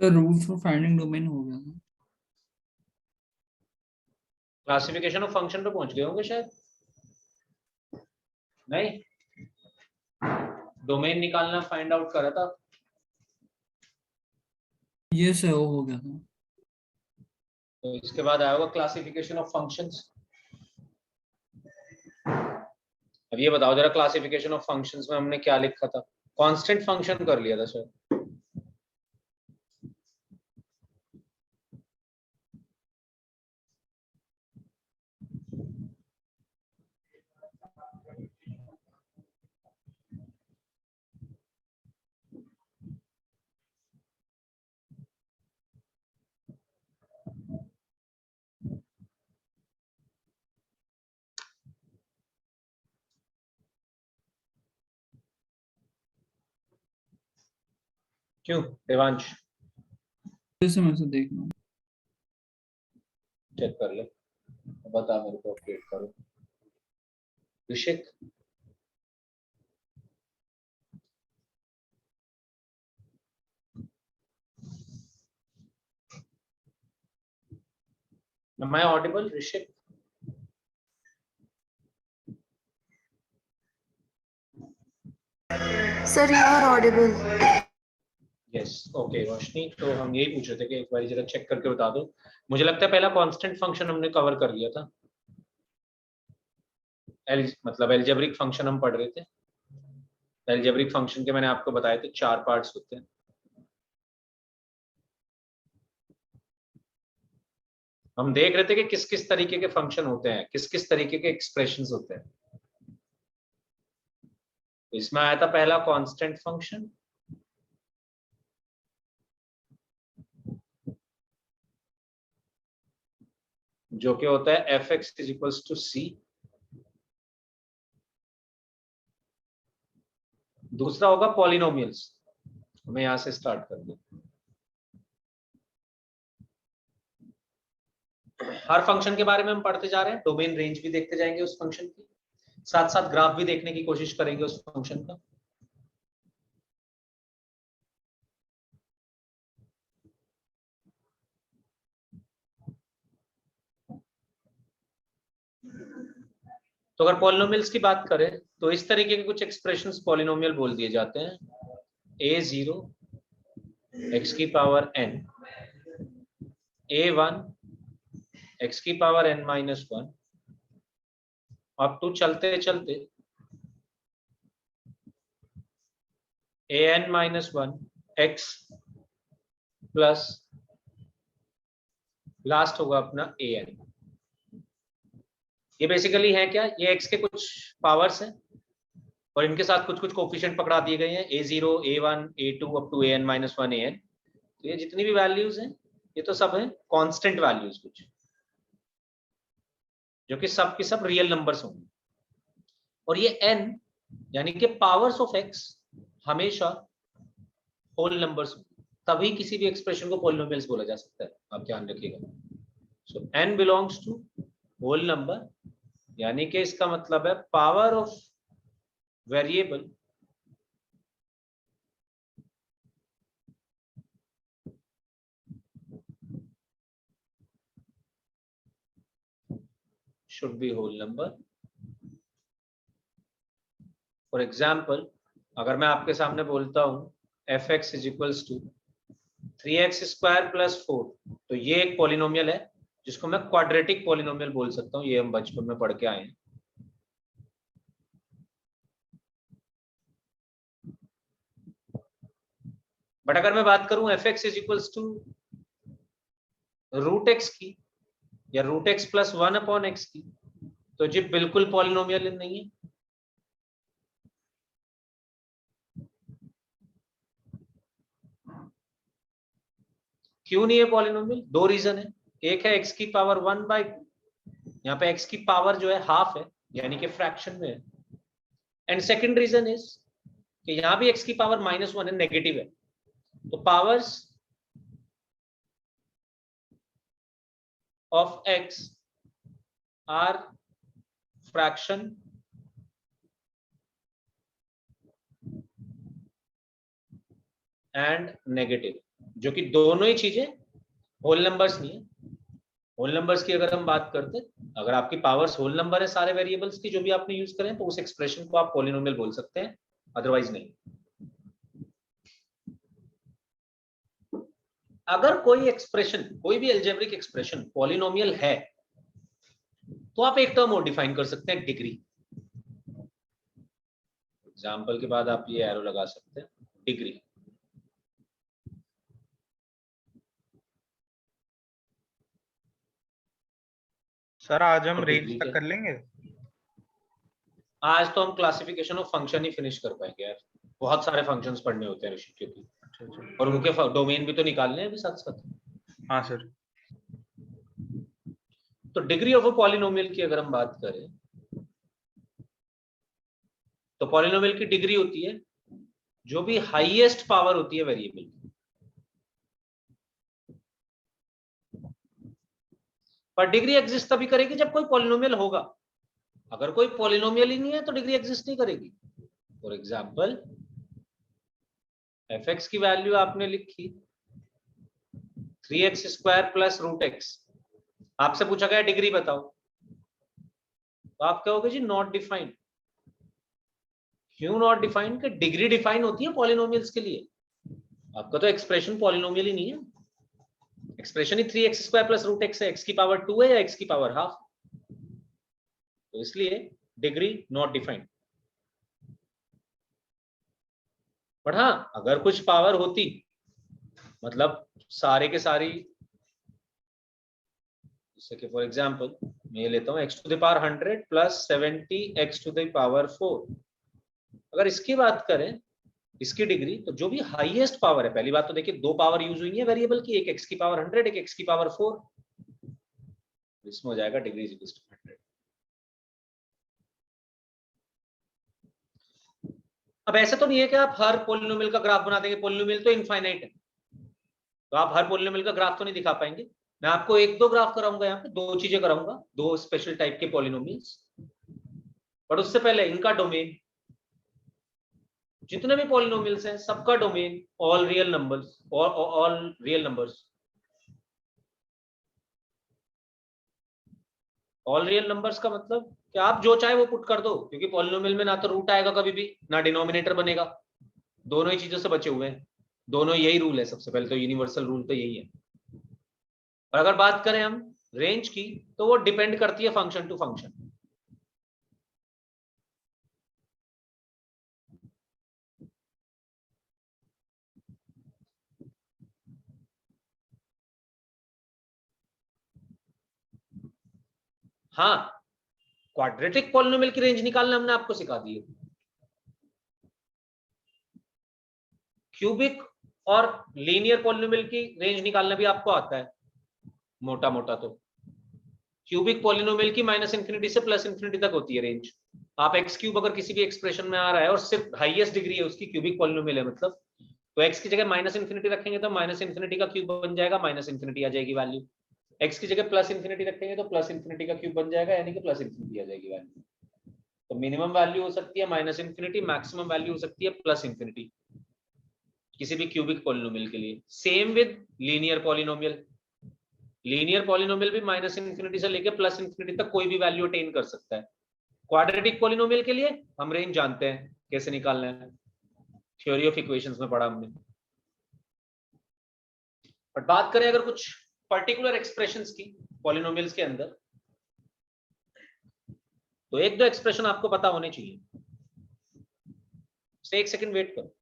तो rules for finding domain हो गया था। क्लासिफिकेशन ऑफ फंक्शन पे पहुंच गए होंगे शायद, नहीं? डोमेन निकालना फाइंड आउट करा था। ये से हो गया था। तो इसके बाद आया होगा क्लासिफिकेशन ऑफ फंक्शंस। अब ये बताओ जरा, क्लासिफिकेशन ऑफ फंक्शंस में हमने क्या लिखा था? कांस्टेंट फंक्शन कर लिया था सर। क्यों देवांश? जैसे मैं से देखना। चेक कर ले, बता मेरे को, अपडेट करो। ऋषिक, am I audible? Rishik, Sir, you are audible. Yes okay Roshni, तो हम यही पूछ रहे थे कि एक बार जरा चेक करके बता दो। मुझे लगता है पहला कांस्टेंट फंक्शन हमने कवर कर लिया था। मतलब एल्जेब्रिक फंक्शन हम पढ़ रहे थे। एल्जेब्रिक फंक्शन के मैंने आपको बताए थे 4 पार्ट्स होते हैं। हम देख रहे थे कि किस किस तरीके के फंक्शन होते हैं, किस किस तरीके के एक्सप्रेशंस होते हैं। इसमें आया था पहला कांस्टेंट फंक्शन, जो कि होता है F X is equals to C. दूसरा होगा पॉलिनोमियल्स। हमें यहां से स्टार्ट कर दो। हर फंक्शन के बारे में हम पढ़ते जा रहे हैं, डोमेन रेंज भी देखते जाएंगे उस फंक्शन की, साथ साथ ग्राफ भी देखने की कोशिश करेंगे उस फंक्शन का। तो अगर पॉलिनोमियल्स की बात करें तो इस तरीके के कुछ एक्सप्रेशंस पॉलिनोमियल बोल दिए जाते हैं। a0 x की पावर n, a1 x की पावर n माइनस 1, अप टू चलते चलते an minus 1 x plus last होगा अपना an। ये बेसिकली है क्या, ये x के कुछ पावर्स हैं और इनके साथ कुछ कुछ कोफिशिएंट पकड़ा दिए गए हैं, a0 a1 a2 up to an minus 1 an। तो ये जितनी भी वैल्यूज हैं ये तो सब है कांस्टेंट वैल्यूज, कुछ जो कि सब की सब रियल नंबर्स होंगे। और ये n यानी कि पावर्स ऑफ x हमेशा होल नंबर्स होंगे, तभी किसी भी एक्सप्रेशन को पॉलिनोमियल्स बोला जा सकता है। आप ध्यान रखिएगा। So n belongs to whole number, यानी कि इसका मतलब है power of variable should be whole number। For example, अगर मैं आपके सामने बोलता हूं F X is equals to 3x square plus 4, तो ये एक पॉलिनोमियल है जिसको मैं क्वाड्रेटिक पॉलिनोमियल बोल सकता हूं। ये हम बचपन में पढ़ के आए हैं। बट अगर मैं बात करूं F X is equals to root X की या root X plus 1 upon X की, तो जी बिल्कुल पॉलिनोमियल नहीं है। क्यों नहीं है पॉलिनोमियल? दो रीजन है। एक है x की पावर 1/2, यहाँ पे x की पावर जो है हाफ है, यानी कि फ्रैक्शन में है। एंड सेकंड रीजन इज कि यहाँ भी x की पावर -1 है, नेगेटिव है। तो powers of x are fraction and negative. जो कि दोनों ही चीजें होल नंबर्स नहीं है। होल नंबर्स की अगर हम बात करते, अगर आपकी पावर्स होल नंबर है सारे वेरिएबल्स की जो भी आपने यूज करें, तो उस एक्सप्रेशन को आप पॉलिनोमियल बोल सकते हैं, अदरवाइज नहीं। अगर कोई एक्सप्रेशन, कोई भी एल्जेब्रिक एक्सप्रेशन पॉलिनोमियल है, तो आप एक टर्म और डिफाइन कर सकते हैं, डिग्री। एग्जाम्पल के बाद आप ये एरो लगा सकते हैं, डिग्री। सर आज हम तो रेंज डिग्री तक कर लेंगे। आज तो हम classification of function he finish कर पाएंगे यार, बहुत सारे फंक्शंस पढ़ने होते हैं ऋषि, क्योंकि अच्छा। और उनके डोमेन भी तो निकालने हैं अभी साथ साथ। हाँ सर। तो डिग्री ऑफ अ पॉलिनोमियल की अगर हम बात करें, तो पॉलिनोमियल की डिग्री होती है जो भी हाईएस्ट पावर होती है वेरिएबल की। पर डिग्री एग्जिस्ट तभी करेगी जब कोई पॉलिनोमियल होगा। अगर कोई पॉलिनोमियल ही नहीं है तो डिग्री एग्जिस्ट नहीं करेगी। फॉर एग्जाम्पल, एफ एक्स की वैल्यू आपने लिखी 3x² प्लस रूट एक्स, आपसे पूछा गया डिग्री बताओ, तो आप कहोगे जी नॉट डिफाइंड। क्यों नॉट डिफाइंड? कि डिग्री डिफाइन होती है पॉलिनोमियल्स के लिए, आपका तो एक्सप्रेशन पॉलिनोमियल ही नहीं है। एक्सप्रेशन ही 3x² प्लस रूट एक्स है, x की पावर 2 है या x की पावर हाफ, तो इसलिए डिग्री नॉट डिफाइंड। बट हाँ, अगर कुछ पावर होती, मतलब सारे के सारी, जैसे कि फॉर एग्जाम्पल मैं ये लेता हूँ x to the power 100 plus 70 x to the power 4, अगर इसकी बात करें, इसकी डिग्री, तो जो भी हाईएस्ट पावर है, पहली बात तो देखिए दो पावर यूज हुई है वेरिएबल की, एक x की पावर 100, एक x की पावर 4, इसमें हो जाएगा डिग्री इज इक्वल टू 100। अब ऐसे तो नहीं है कि आप हर पोलिनोमियल का ग्राफ बना देंगे, पोलिनोमियल तो इनफाइनाइट है, तो आप हर पोलिनोमियल का ग्राफ तो नहीं दिखा पाएंगे। मैं आपको एक दो ग्राफ कराऊंगा, यहाँ पे दो चीजें कराऊंगा, दो स्पेशल टाइप के पॉलिनोमियल्स। बट उससे पहले इनका डोमेन, जितने भी पॉलिनोमियल्स हैं सबका डोमेन ऑल रियल नंबर्स, और all real numbers. All real numbers का मतलब कि आप जो चाहे वो पुट कर दो, क्योंकि पॉलिनोमियल में ना तो रूट आएगा कभी भी, ना डिनोमिनेटर बनेगा, दोनों ही चीजों से बचे हुए हैं। दोनों यही रूल है, सबसे पहले तो यूनिवर्सल रूल तो यही है। और अगर बात करें हम रेंज की, तो वो डिपेंड करती है फंक्शन टू फंक्शन। हाँ, क्वाड्रेटिक पॉलिनोमियल की रेंज निकालना हमने आपको सिखा दी है। क्यूबिक और लीनियर पॉलिनोमियल की रेंज निकालना भी आपको आता है मोटा मोटा। तो क्यूबिक पॉलिनोमियल की -∞ से +∞ तक होती है रेंज। आप एक्स क्यूब अगर किसी भी एक्सप्रेशन में आ रहा है और सिर्फ हाईएस्ट डिग्री है उसकी, क्यूबिक पॉलिनोमियल है मतलब, तो एक्स की जगह -∞ रखेंगे तो -∞ का क्यूब बन जाएगा, -∞ आ जाएगी वैल्यू। एक्स की जगह +∞ रखेंगे तो +∞ का क्यूब बन जाएगा, यानी कि +∞ आ जाएगी वैल्यू। तो मिनिमम वैल्यू हो सकती है -∞, मैक्सिमम वैल्यू हो सकती है +∞, किसी भी क्यूबिक पॉलिनोमियल के लिए। Same with linear polynomial. Linear polynomial भी -∞ से लेकर +∞ तक कोई भी वैल्यू अटेन कर सकता है। क्वाड्रेटिक पॉलिनोमियल के लिए हम रेंज जानते हैं कैसे निकालना है, थ्योरी ऑफ इक्वेशंस में पढ़ा हमने। बट बात करें अगर कुछ पर्टिकुलर एक्सप्रेशंस की पॉलिनोमियल्स के अंदर, तो एक दो एक्सप्रेशन आपको पता होने चाहिए। एक सेकंड वेट करो।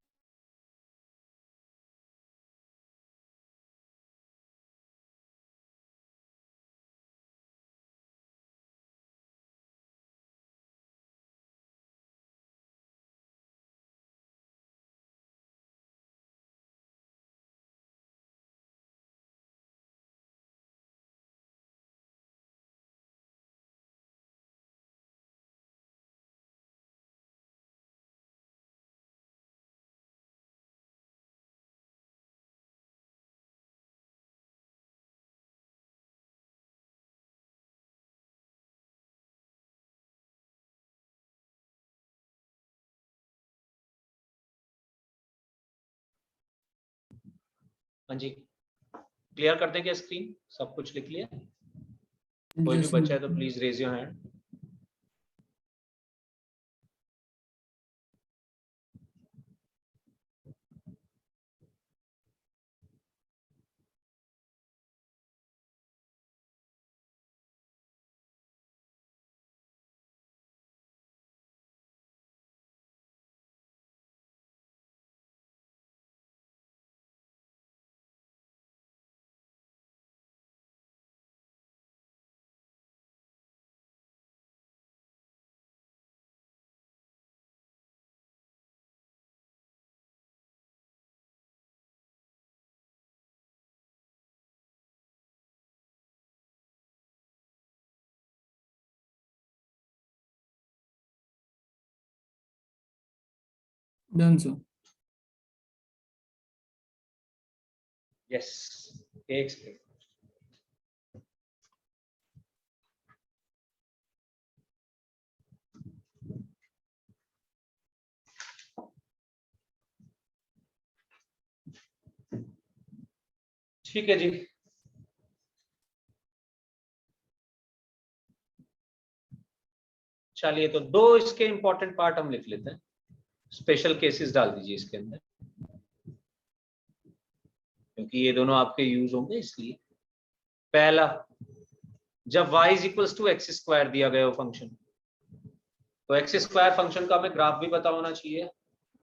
हाँ जी, क्लियर कर दें क्या स्क्रीन? सब कुछ लिख लिया? कोई भी जैसे बच्चा है तो please raise your hand. Done sir. Yes, एक सेकंड। ठीक है जी, चलिए तो दो इसके इंपॉर्टेंट पार्ट हम लिख लेते हैं, स्पेशल केसेस डाल दीजिए इसके अंदर, क्योंकि ये दोनों आपके यूज होंगे इसलिए। पहला, जब y is equals to X square दिया गया हो फंक्शन, तो एक्स स्क्वायर फंक्शन का हमें ग्राफ भी पता होना चाहिए,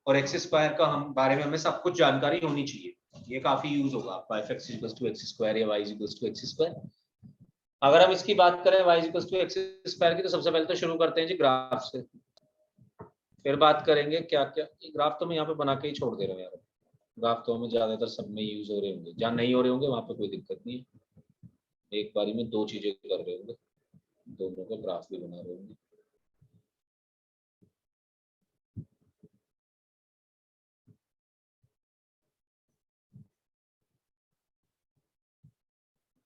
और एक्स स्क्वायर का हम बारे में हमें सब कुछ जानकारी होनी चाहिए। ये काफी यूज होगा आपका, F X equals to X square या y is equals to X square. अगर हम इसकी बात करें y is equals to X square की, तो सबसे पहले तो शुरू करते हैं जी ग्राफ से, फिर बात करेंगे क्या क्या। ग्राफ तो मैं यहाँ पे बना के ही छोड़ दे रहा हूँ यार, ग्राफ तो हमें ज्यादातर सब में यूज हो रहे होंगे, जहाँ नहीं हो रहे होंगे वहां पे कोई दिक्कत नहीं है, एक बारी में दो चीजें कर रहे होंगे, दोनों का ग्राफ भी बना रहे होंगे।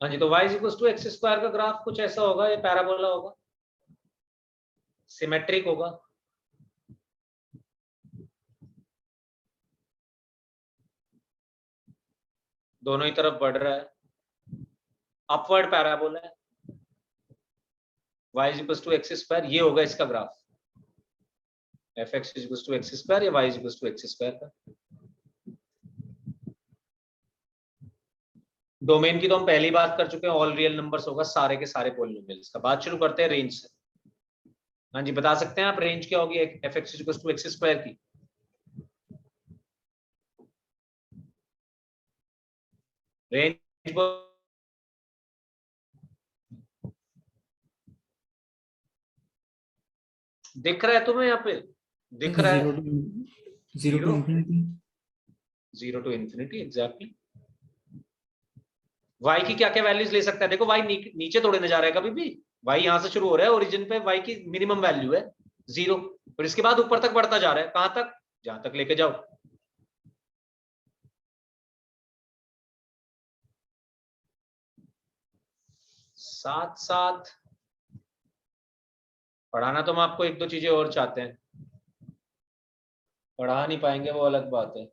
हाँ जी, तो y equals to X square का ग्राफ कुछ ऐसा होगा, ये पैराबोला होगा, सिमेट्रिक होगा, दोनों ही तरफ बढ़ रहा है, अपवर्ड पैराबोला है, y equals to X square, ये होगा इसका graph, F X equals to X square या y equals to X square का। डोमेन की तो हम पहली बात कर चुके हैं, ऑल रियल नंबर्स होगा, सारे के सारे पॉलिनोमियल्स का। बात शुरू करते हैं रेंज से। हाँ जी, बता सकते हैं आप रेंज क्या होगी F X equals to X square की? रेंज दिख रहा है तुम्हें यहाँ पे? दिख रहा जीरो है, to zero infinity. Zero to infinity, exactly. y की क्या क्या वैल्यूज ले सकता है? देखो y नीचे तोड़े न जा रहा है कभी भी, y यहां से शुरू हो रहा है, ओरिजिन पे y की मिनिमम वैल्यू है 0, और इसके बाद ऊपर तक बढ़ता जा रहा है, कहां तक? जहां तक लेके जाओ। साथ साथ पढ़ाना तो हम आपको एक दो चीजें और चाहते हैं, पढ़ा नहीं पाएंगे वो अलग बात है।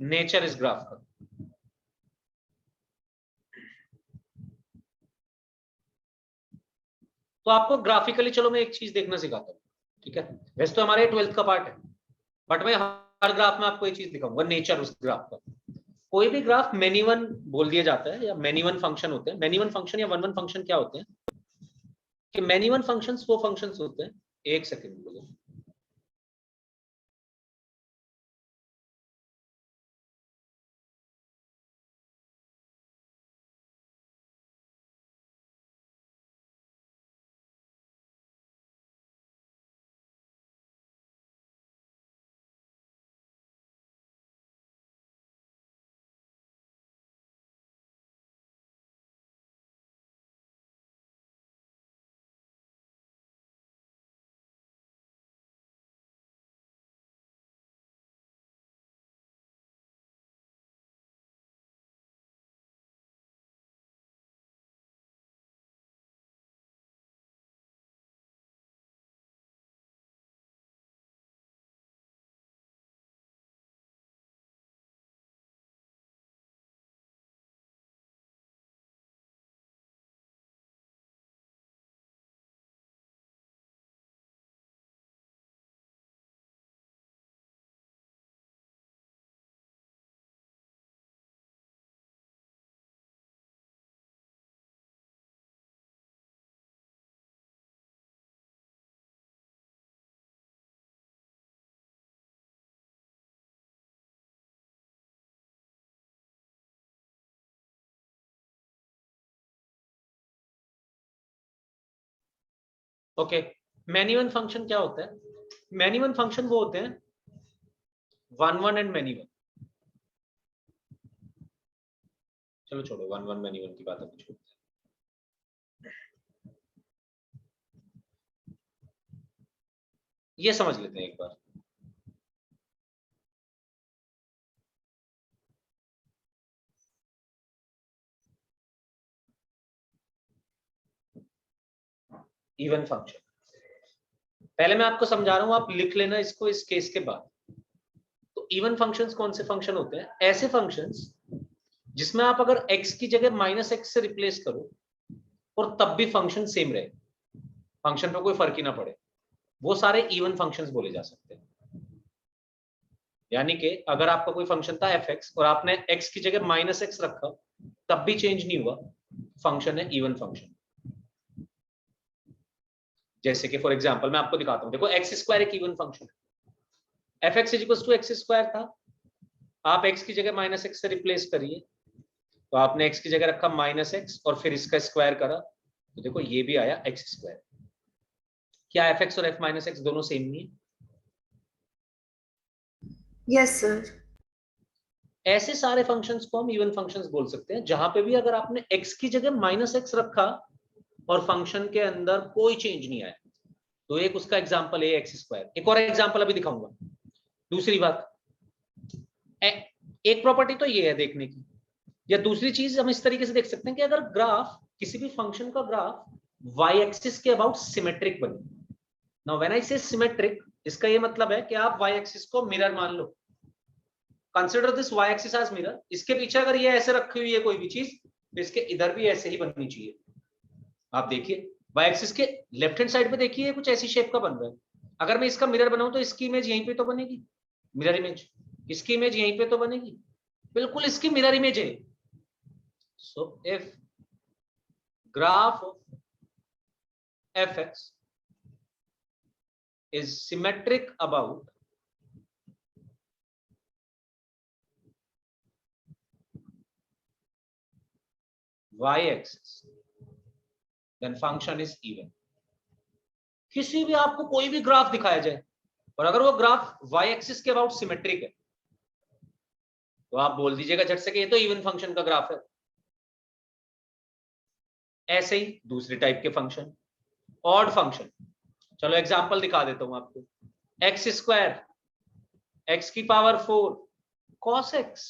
नेचर इस ग्राफ का, तो आपको ग्राफिकली, चलो मैं एक चीज देखना सिखाता हूँ, ठीक है? वैसे तो हमारे 12th का पार्ट है, बट मैं हर ग्राफ में आपको एक चीज दिखाऊंगा, नेचर उस ग्राफ का। कोई भी ग्राफ मेनी वन बोल दिया जाता है, या मेनी वन फंक्शन होते हैं। मेनी वन फंक्शन या वन वन फंक्शन क्या होते हैं? कि मेनी वन फंक्शंस वो फंक्शंस होते हैं, एक second okay, many one function क्या होता है? मैनी वन फंक्शन वो होते हैं one one and many one. चलो छोड़ो, वन वन मैनी वन की बात अभी छोड़ते हैं। ये समझ लेते हैं एक बार। इवन फंक्शन पहले मैं आपको समझा रहा हूं, आप लिख लेना इसको इस केस के बाद। तो इवन फंक्शंस कौन से फंक्शन होते हैं? ऐसे फंक्शंस जिसमें आप अगर x की जगह माइनस एक्स से रिप्लेस करो और तब भी फंक्शन सेम रहे, फंक्शन पे कोई फर्क ही ना पड़े, वो सारे इवन फंक्शंस बोले जा सकते हैं। यानी कि अगर आपका कोई फंक्शन था एफ एक्स और आपने x की जगह माइनस एक्स रखा तब भी चेंज नहीं हुआ, फंक्शन है इवन फंक्शन। जैसे कि फॉर एग्जांपल मैं आपको दिखाता हूं, देखो एक्स स्क्वायर एक इवन फंक्शन है। F X equal to X square था, आप x की जगह माइनस एक्स से रिप्लेस करिए, तो आपने x की जगह रखा माइनस एक्स और फिर इसका स्क्वायर करा, तो देखो ये भी आया एक्स स्क्वायर। क्या एफ एक्स और एफ माइनस एक्स दोनों सेम नहीं है? Yes sir. ऐसे सारे फंक्शंस को हम इवन फंक्शंस बोल सकते हैं, जहां पे भी अगर आपने x की जगह माइनस एक्स रखा और फंक्शन के अंदर कोई चेंज नहीं आया, तो एक उसका एग्जांपल है एक्स स्क्वायर। एक और एग्जांपल अभी दिखाऊंगा। दूसरी बात, एक प्रॉपर्टी तो ये है देखने की, या दूसरी चीज हम इस तरीके से देख सकते हैं कि अगर ग्राफ, किसी भी फंक्शन का ग्राफ वाई एक्सिस के अबाउट सिमेट्रिक बने। नाउ व्हेन आई से सिमेट्रिक, इसका ये मतलब है कि आप वाई एक्सिस को मिरर मान लो, consider this Y axis as mirror. इसके पीछे अगर ये ऐसे रखी हुई है कोई भी चीज, तो इसके इधर भी ऐसे ही बननी चाहिए। आप देखिए वाई एक्सिस के लेफ्ट हैंड साइड पे देखिए कुछ ऐसी शेप का बन रहा है। अगर मैं इसका मिरर बनाऊं तो इसकी इमेज यहीं पे तो बनेगी, मिरर इमेज। इसकी इमेज यहीं पे तो बनेगी, बिल्कुल इसकी मिरर इमेज है। So if graph of fx is symmetric about y-axis, then function is even। किसी भी आपको कोई भी ग्राफ दिखाया जाए और अगर वो ग्राफ y-axis के अबाउट सिमेट्रिक है, तो आप बोल दीजिएगा झट से कि ये तो इवन फंक्शन का ग्राफ है। ऐसे ही दूसरे टाइप के फंक्शन, ऑड फंक्शन। चलो एग्जांपल दिखा देता हूं आपको। एक्स स्क्वायर, एक्स की पावर 4, कॉस एक्स।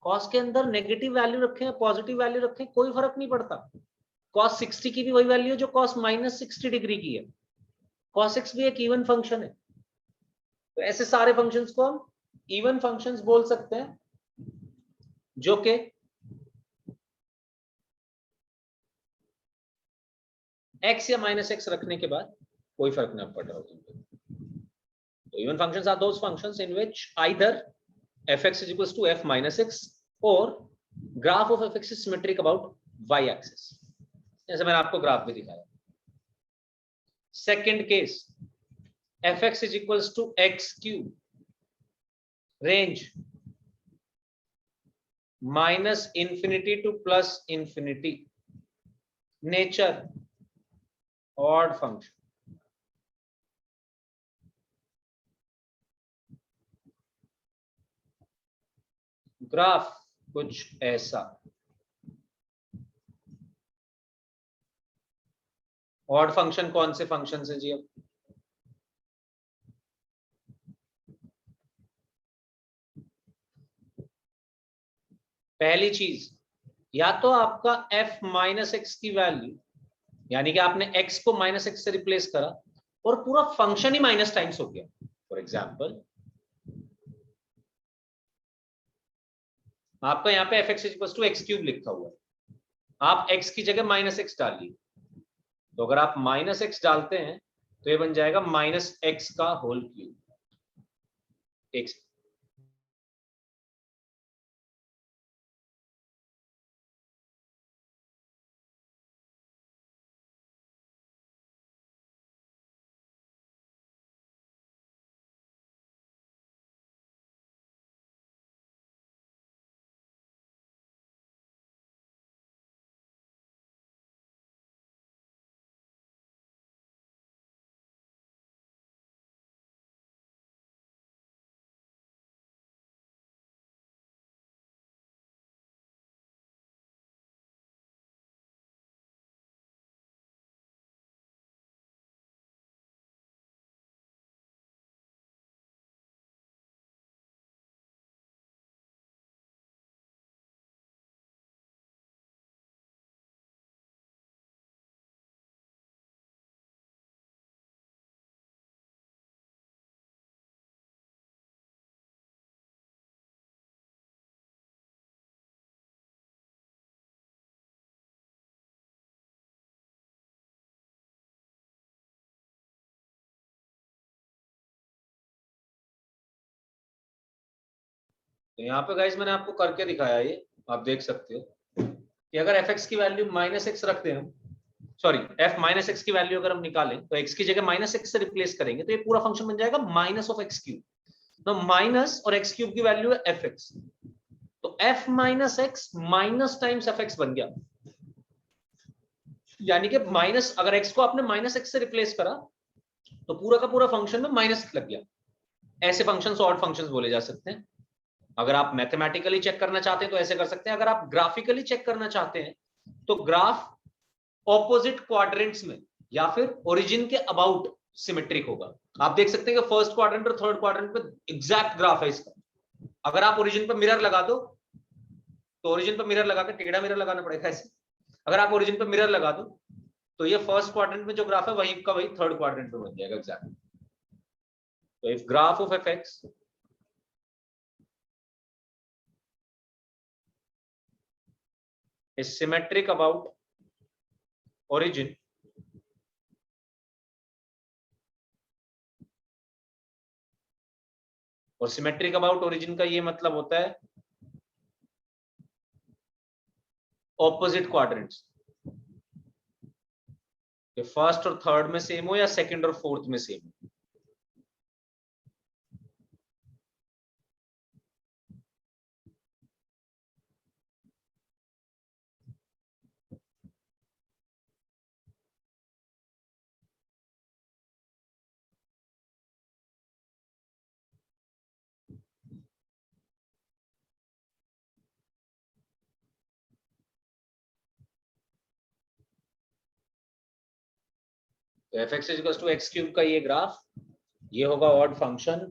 कॉस के अंदर नेगेटिव वैल्यू रखें पॉजिटिव वैल्यू रखें कोई फर्क नहीं पड़ता। कॉस 60 की भी वही वैल्यू है जो कॉस माइनस 60 डिग्री की है। कॉस एक्स भी एक इवन फंक्शन है। तो ऐसे सारे फंक्शंस को हम इवन फंक्शंस बोल सकते हैं, जो कि एक्स या माइनस एक्स रखने के बाद कोई फर्क ना पड़ रहा हो। तो even functions are those functions in which either fx is equals to f minus x or graph of fx is symmetric about y axis। जैसे मैंने आपको ग्राफ भी दिखाया। Second case, fx is equals to x cube, range minus infinity to plus infinity, nature odd function। Graph कुछ ऐसा। Odd function कौन से function है जी? अब पहली चीज, या तो आपका f माइनस एक्स की वैल्यू, यानी कि आपने x को माइनस एक्स से रिप्लेस करा और पूरा फंक्शन ही माइनस टाइम्स हो गया। फॉर एग्जाम्पल आपका यहाँ पे fx equals to X cube लिखा हुआ है, आप x की जगह माइनस एक्स डालिए, तो अगर आप माइनस एक्स डालते हैं तो ये बन जाएगा माइनस एक्स का होल क्यूब। एक तो यहाँ पे गाइस मैंने आपको करके दिखाया, ये आप देख सकते हो कि अगर fx की वैल्यू -x रखते हैं हम, सॉरी f -x की वैल्यू अगर हम निकालें तो x की जगह -x से रिप्लेस करेंगे तो ये पूरा फंक्शन बन जाएगा -(x³). तो माइनस और x³ की वैल्यू है fx, तो f -x minus times fx बन गया, यानी कि माइनस, अगर x को आपने -x से रिप्लेस करा तो पूरा का पूरा फंक्शन में माइनस लग गया। ऐसे फंक्शंस ऑड फंक्शंस बोले जा सकते हैं। अगर आप मैथमेटिकली चेक करना चाहते हैं तो ऐसे कर सकते हैं, अगर आप ग्राफिकली चेक करना चाहते हैं तो ग्राफ ऑपोजिट क्वाड्रेंट्स में या फिर ओरिजिन के अबाउट सिमेट्रिक होगा। आप देख सकते हैं कि फर्स्ट क्वाड्रेंट और थर्ड क्वाड्रेंट पे एग्जैक्ट ग्राफ है इसका। अगर आप ओरिजिन पर मिरर लगा दो तो ओरिजिन पर मिरर लगा के, टेढ़ा मिरर लगाना पड़ेगा ऐसे, अगर आप ओरिजिन पर मिरर लगा दो तो ये फर्स्ट क्वाड्रेंट में जो ग्राफ है वही का वही थर्ड क्वाड्रेंट में बन जाएगा एग्जैक्ट। तो if graph of fx is symmetric about origin और सिमेट्रिक अबाउट ओरिजिन का ये मतलब होता है ऑपोजिट क्वाड्रेंट्स, कि फर्स्ट और थर्ड में सेम हो या सेकंड और फोर्थ में सेम हो। तो fx = x³ का ये ग्राफ, ये होगा ऑड फंक्शन,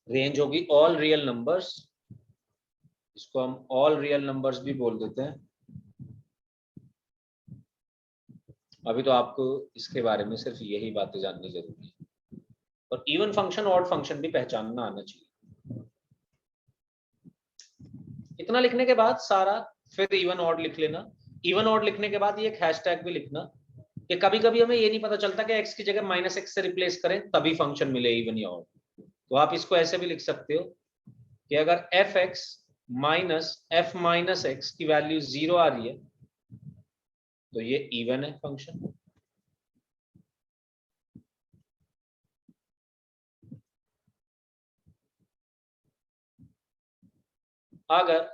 रेंज होगी ऑल रियल नंबर्स, इसको हम ऑल रियल नंबर्स भी बोल देते हैं। अभी तो आपको इसके बारे में सिर्फ यही बातें जाननी जरूरी है, और इवन फंक्शन ऑड फंक्शन भी पहचानना आना चाहिए। इतना लिखने के बाद सारा फिर इवन ऑड लिख लेना। इवन ऑड लिखने के बाद ये एक हैशटैग भी लिखना कि कभी कभी हमें ये नहीं पता चलता कि x की जगह -x से रिप्लेस करें तभी फंक्शन मिले इवन या ऑड, तो आप इसको ऐसे भी लिख सकते हो कि अगर fx minus f minus x की वैल्यू 0 आ रही है तो ये इवन है फंक्शन। अगर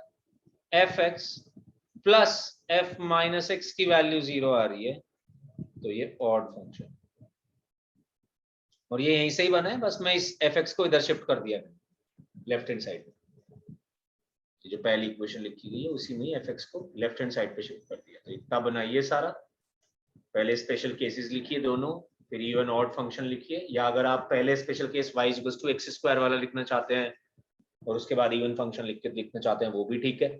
fx plus f minus x की वैल्यू 0 आ रही है तो ये ऑड फंक्शन, और ये यहीं से ही बना है, बस मैं इस fx को इधर शिफ्ट कर दिया लेफ्ट हैंड साइड में। जो पहली इक्वेशन लिखी गई है उसी में fx को लेफ्ट हैंड साइड पे शिफ्ट कर दिया, तो इतना बनाइए सारा। पहले स्पेशल केसेस लिखिए दोनों, फिर इवन ऑड फंक्शन लिखिए, या अगर आप पहले स्पेशल केस y = x² वाला लिखना चाहते हैं और उसके बाद इवन फंक्शन लिखना चाहते हैं वो भी ठीक है।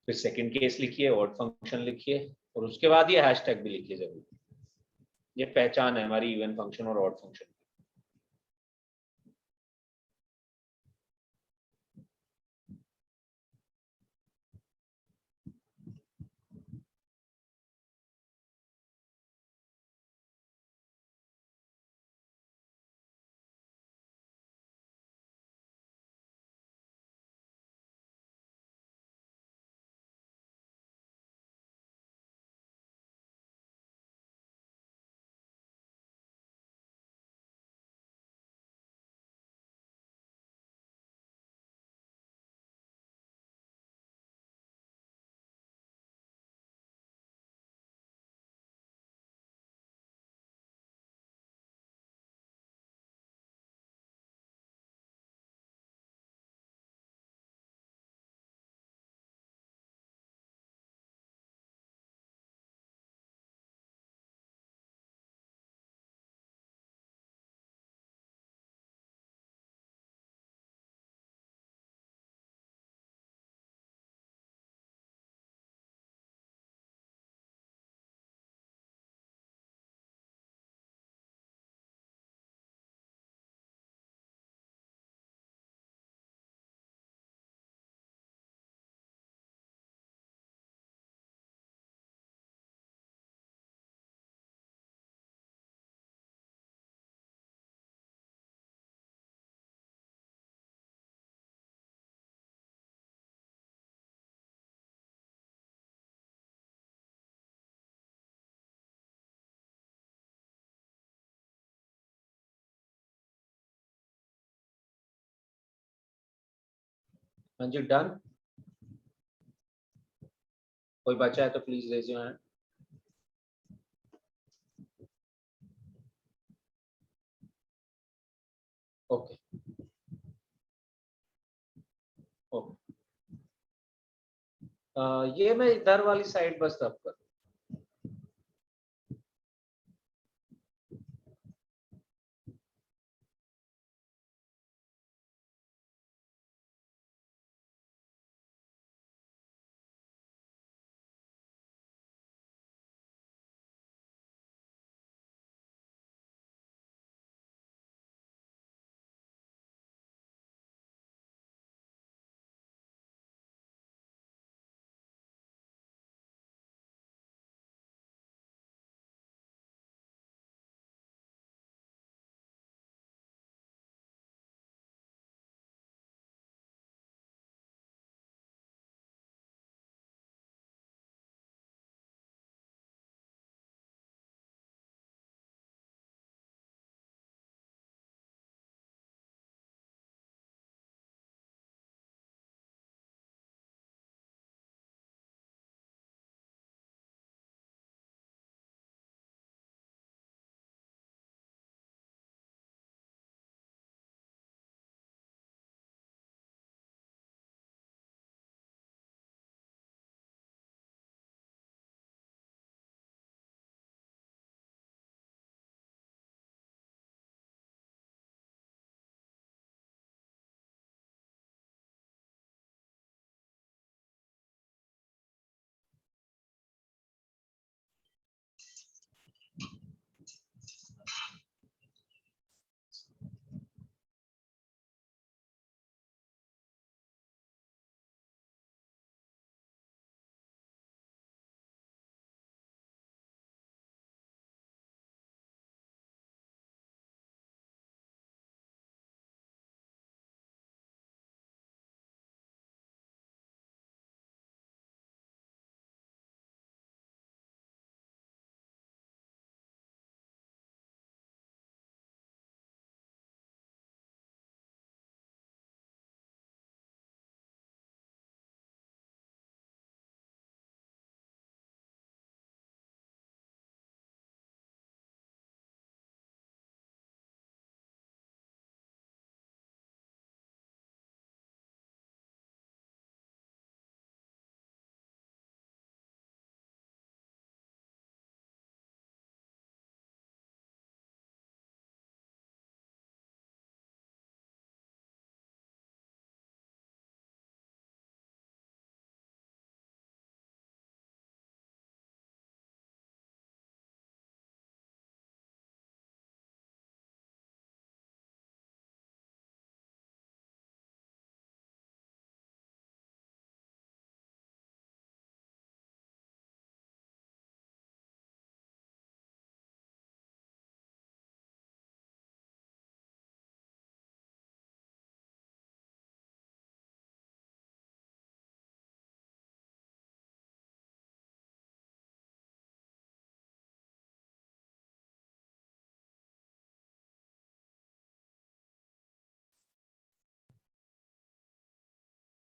फिर सेकंड केस लिखिए, ऑड फंक्शन लिखिए, और उसके बाद ये हैशटैग भी लिखिए जरूर। ये पहचान है हमारी इवन फंक्शन और ऑड फंक्शन। हाँ जी, डन। कोई बचा है तो please raise your hand. Okay okay, ये मैं इधर वाली साइड बस रब कर।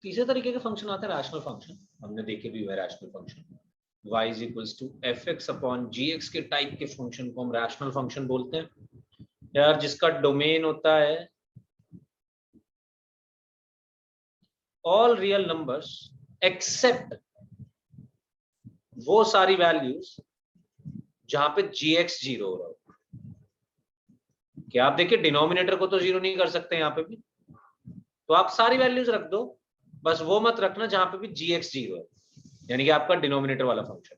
तीसरे तरीके के फंक्शन आते हैं रैशनल फंक्शन, हमने देखे भी हुए rational function. y is equals to F X upon G X के टाइप के फंक्शन को हम रैशनल फंक्शन बोलते हैं यार, जिसका डोमेन होता है ऑल रियल नंबर्स एक्सेप्ट वो सारी वैल्यूज जहां पे जी एक्स जीरो हो रहा हो। क्या आप देखिए डिनोमिनेटर को तो जीरो नहीं कर सकते यहाँ पे भी, तो आप सारी वैल्यूज रख दो, बस वो मत रखना जहां पे भी जी एक्स जीरो है, यानी कि आपका डिनोमिनेटर वाला फंक्शन।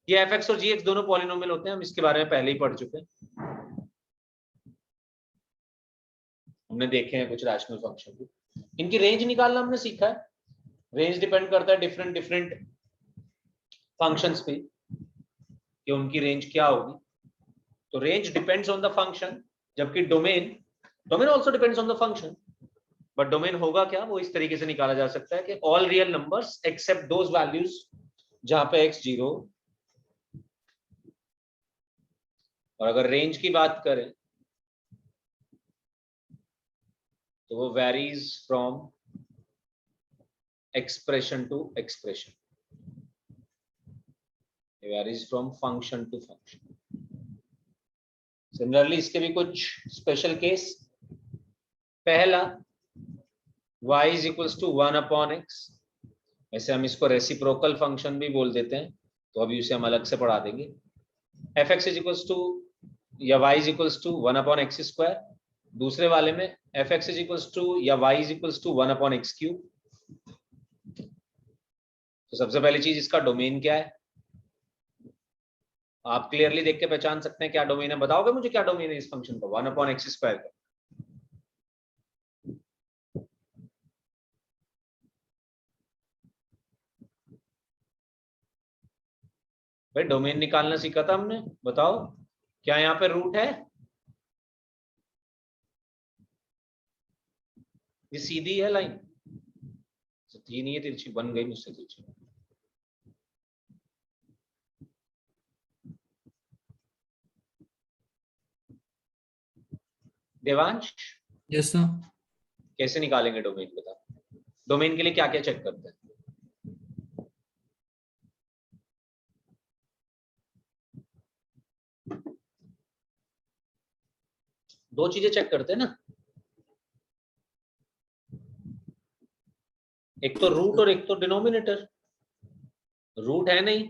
ये एफ एक्स और जी एक्स दोनों पॉलिनोमियल होते हैं, हम इसके बारे में पहले ही पढ़ चुके हैं, हमने देखे हैं कुछ रैशनल फंक्शन भी। इनकी रेंज निकालना हमने सीखा है। रेंज डिपेंड करता है डिफरेंट डिफरेंट फंक्शंस पे कि उनकी रेंज क्या होगी। तो range depends on the function, जबकि domain also depends on the function. But domain होगा क्या, वो इस तरीके से निकाला जा सकता है कि all real numbers accept those values जहां पे x जीरो। और अगर रेंज की बात करें तो वो varies from expression to expression. It varies from function to function. Similarly, इसके भी कुछ special case. पहला y is equals to 1 upon x. ऐसे हम इसको रेसिप्रोकल फंक्शन भी बोल देते हैं, तो अभी उसे हम अलग से पढ़ा देंगे. fx is equals to या y is equals to 1 upon x square. दूसरे वाले में fx is equals to या y is equals to 1 upon x cube. तो सबसे पहली चीज इसका डोमेन क्या है, आप क्लियरली देख के पहचान सकते हैं क्या डोमेन है. बताओगे मुझे क्या डोमेन है इस फंक्शन का 1 upon x स्क्वायर का? भाई डोमेन निकालना सीखा था हमने, बताओ क्या यहाँ पे रूट है? ये सीधी है लाइन, थी नहीं है तिरछी, बन गई मुझसे तिरछी. Devansh yes sir. कैसे निकालेंगे डोमेन, बता. डोमेन के लिए क्या क्या चेक करते हैं? दो चीजें चेक करते हैं ना, एक तो रूट और एक तो डिनोमिनेटर. रूट है नहीं,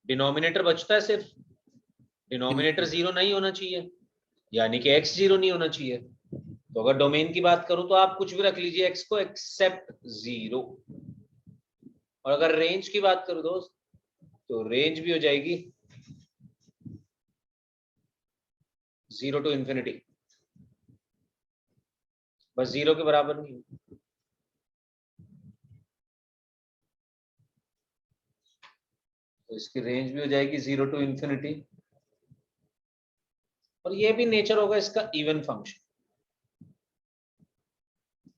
डिनोमिनेटर बचता है सिर्फ. डिनोमिनेटर 0 नहीं होना चाहिए, यानी कि x 0 नहीं होना चाहिए. तो अगर डोमेन की बात करूं तो आप कुछ भी रख लीजिए x को एक्सेप्ट 0. और अगर रेंज की बात करूं दोस्त, तो रेंज भी हो जाएगी 0 टू इंफिनिटी, बस 0 के बराबर नहीं. तो इसकी रेंज भी हो जाएगी 0 टू इंफिनिटी. और ये भी नेचर होगा इसका इवन फंक्शन.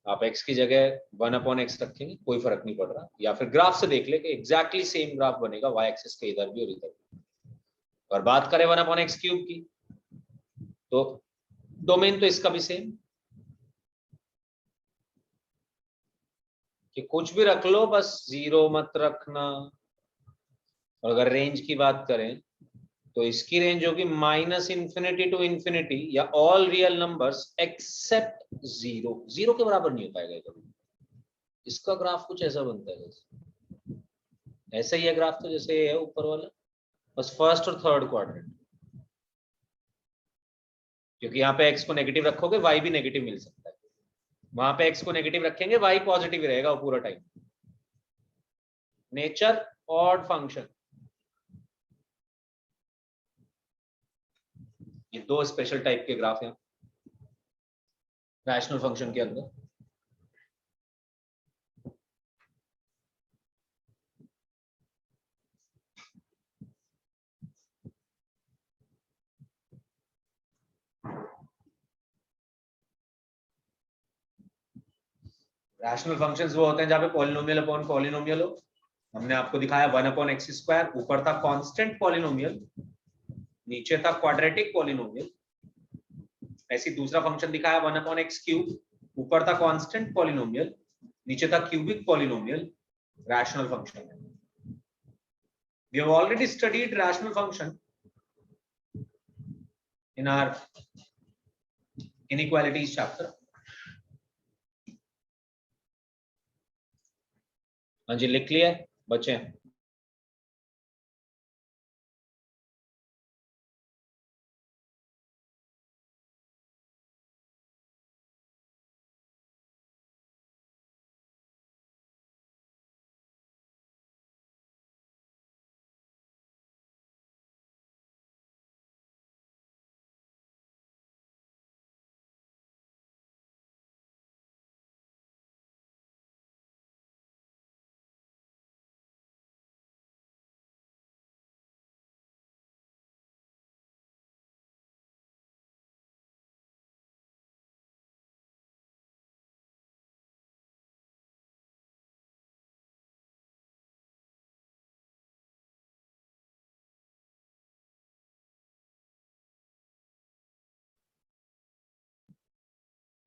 आप x की जगह 1 अपॉन x रखेंगे, कोई फर्क नहीं पड़ रहा, या फिर ग्राफ से देख ले कि एग्जैक्टली सेम ग्राफ बनेगा y एक्सिस के इधर भी और इधर भी. और बात करें 1 अपॉन x क्यूब की, तो डोमेन तो इसका भी सेम, कि कुछ भी रख लो बस 0 मत रखना. और अगर रेंज की बात करें तो इसकी रेंज होगी माइनस इंफिनिटी टू इंफिनिटी या ऑल रियल नंबर्स एक्सेप्ट 0. 0 के बराबर नहीं हो पाएगा कभी. इसका ग्राफ कुछ ऐसा बनता है, ऐसा ही है ग्राफ तो जैसे ये है ऊपर वाला, बस फर्स्ट और थर्ड क्वाड्रेंट. क्योंकि यहाँ पे x को नेगेटिव रखोगे y भी नेगेटिव मिल सकता है, वहां पे x को नेगेटिव रखेंगे y पॉजिटिव रहेगा वो पूरा टाइम. Nature odd function. ये दो स्पेशल टाइप के ग्राफ हैं रैशनल फंक्शन के अंदर. रैशनल फंक्शंस वो होते हैं जहां पे पॉलिनोमियल अपॉन पॉलिनोमियल हो. हमने आपको दिखाया 1 अपॉन एक्स स्क्वायर, ऊपर था कांस्टेंट पॉलिनोमियल, नीचे था क्वाड्रेटिक पॉलिनोमियल. ऐसी दूसरा फंक्शन दिखाया 1 अपॉन एक्स क्यूब, ऊपर था कांस्टेंट पॉलिनोमियल, नीचे था क्यूबिक पॉलिनोमियल. रैशनल फंक्शन है. We have already studied rational function in our inequalities chapter. हाँ जी, लिख लिया बच्चे?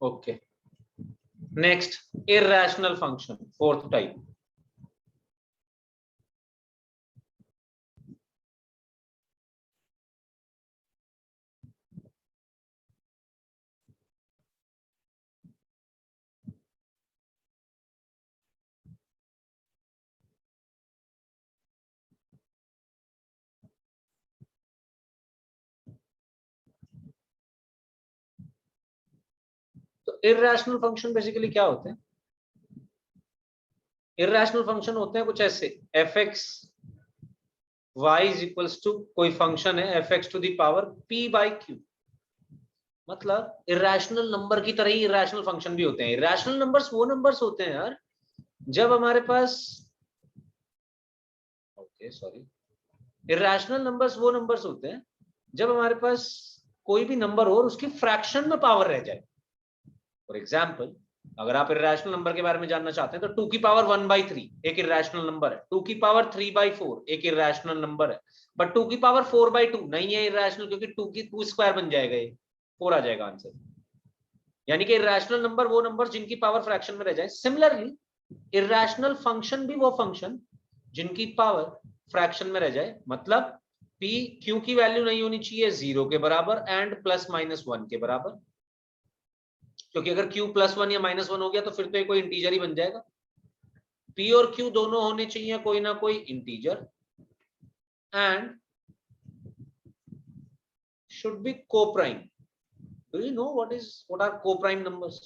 Okay next irrational function, fourth type. तो इरैशनल फंक्शन बेसिकली क्या होते हैं? इरैशनल फंक्शन होते हैं कुछ ऐसे, F X Y is equals to, कोई फंक्शन है F X to the power P by Q. मतलब इरैशनल नंबर की तरह ही इरैशनल फंक्शन भी होते हैं। इरैशनल नंबर्स वो नंबर्स होते हैं यार जब हमारे पास, ओके सॉरी, इरैशनल नंबर्स वो नंबर्स होते हैं जब हमारे पास कोई भी नंबर हो और उसकी फ्रैक्शन में पावर रह जाए। फॉर एग्जाम्पल, अगर आप इरैशनल नंबर के बारे में जानना चाहते हैं तो 2 की पावर 1/3 एक इरैशनल नंबर है, 2 की पावर 3/4 एक इरैशनल नंबर है, बट 2 की पावर 4/2 नहीं है इरैशनल, क्योंकि 2 की 2 स्क्वायर बन जाएगा, ये 4 आ जाएगा आंसर। यानी कि इरैशनल नंबर वो नंबर जिनकी पावर फ्रैक्शन में रह जाए। सिमिलरली इरैशनल फंक्शन भी वो फंक्शन जिनकी पावर फ्रैक्शन में रह जाए, मतलब p q की वैल्यू नहीं होनी चाहिए 0 के बराबर एंड +-1 के बराबर, क्योंकि अगर q +1 या -1 हो गया तो फिर तो ये कोई इंटीजर ही बन जाएगा। p और q दोनों होने चाहिए कोई ना कोई integer and should be co-prime. Do you know what are co-prime numbers?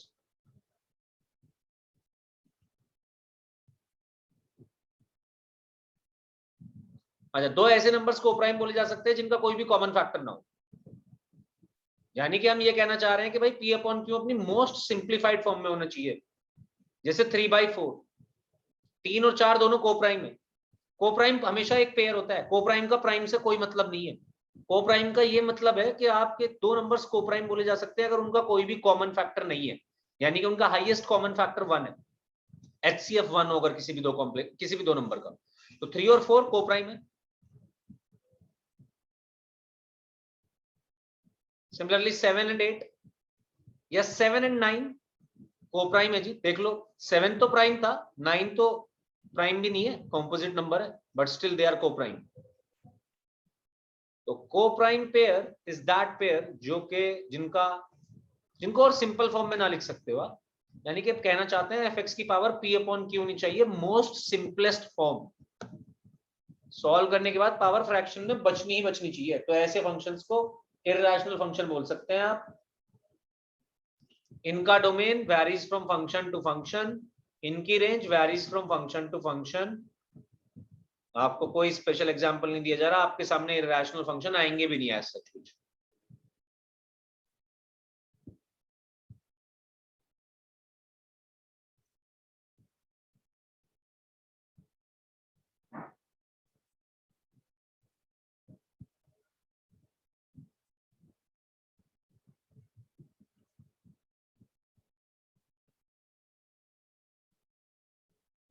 अच्छा, दो ऐसे नंबर्स को-प्राइम बोले जा सकते हैं जिनका कोई भी कॉमन फैक्टर ना हो। यानी कि हम ये कहना चाह रहे हैं कि भाई p अपॉन q अपनी मोस्ट सिंप्लीफाइड फॉर्म में होना चाहिए, जैसे 3/4, 3 और 4 दोनों को-प्राइम है। को-प्राइम हमेशा एक पेयर होता है, को-प्राइम का प्राइम से कोई मतलब नहीं है। को-प्राइम का ये मतलब है कि आपके दो नंबर्स को-प्राइम बोले जा सकते हैं अगर उनका कोई भी कॉमन फैक्टर नहीं है, यानी कि उनका हाईएस्ट कॉमन फैक्टर 1 है, HCF 1 होगा किसी भी दो नंबर का, तो 3 और 4 को-प्राइम है। सिमिलरली 7 एंड 8 या 7 एंड 9 को-प्राइम है जी। देख लो 7 तो प्राइम था, 9 तो प्राइम भी नहीं है, कॉम्पोजिट नंबर है, but still they are coprime. तो coprime pair is that pair जो कि जिनको और सिंपल फॉर्म में ना लिख सकते हो आप, यानी कि आप कहना चाहते हैं एफ एक्स की पावर p अपॉन q होनी चाहिए मोस्ट सिंपलेस्ट फॉर्म। सॉल्व करने के बाद पावर फ्रैक्शन में बचनी ही बचनी चाहिए, तो ऐसे फंक्शंस को इरैशनल फंक्शन बोल सकते हैं आप। इनका domain varies from function to function, इनकी range varies from function to function. आपको कोई स्पेशल एग्जांपल नहीं दिया जा रहा, आपके सामने इरैशनल फंक्शन आएंगे भी नहीं एज सच कुछ।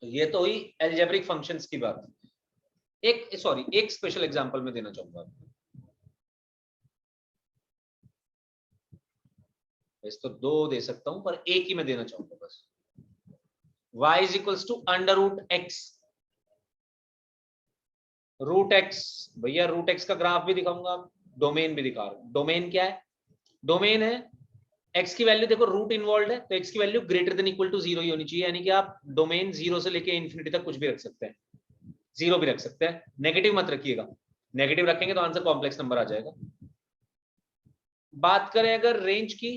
तो ये तो हुई अलजेब्रिक फंक्शंस की बात। एक स्पेशल एग्जांपल में देना चाहूंगा, इस तो दो दे सकता हूं पर एक ही मैं देना चाहूंगा बस। y is equals to √x, √x, भैया √x का ग्राफ भी दिखाऊंगा, डोमेन भी दिखा रहा हूं। डोमेन क्या है? डोमेन है x की वैल्यू, देखो रूट इन्वॉल्व है तो x की value greater than equal to 0 ही होनी चाहिए, यानी कि आप डोमेन 0 से लेके इंफिनिटी तक कुछ भी रख सकते हैं, 0 भी रख सकते हैं, नेगेटिव मत रखिएगा, नेगेटिव रखेंगे तो आंसर कॉम्प्लेक्स नंबर आ जाएगा। बात करें अगर रेंज की,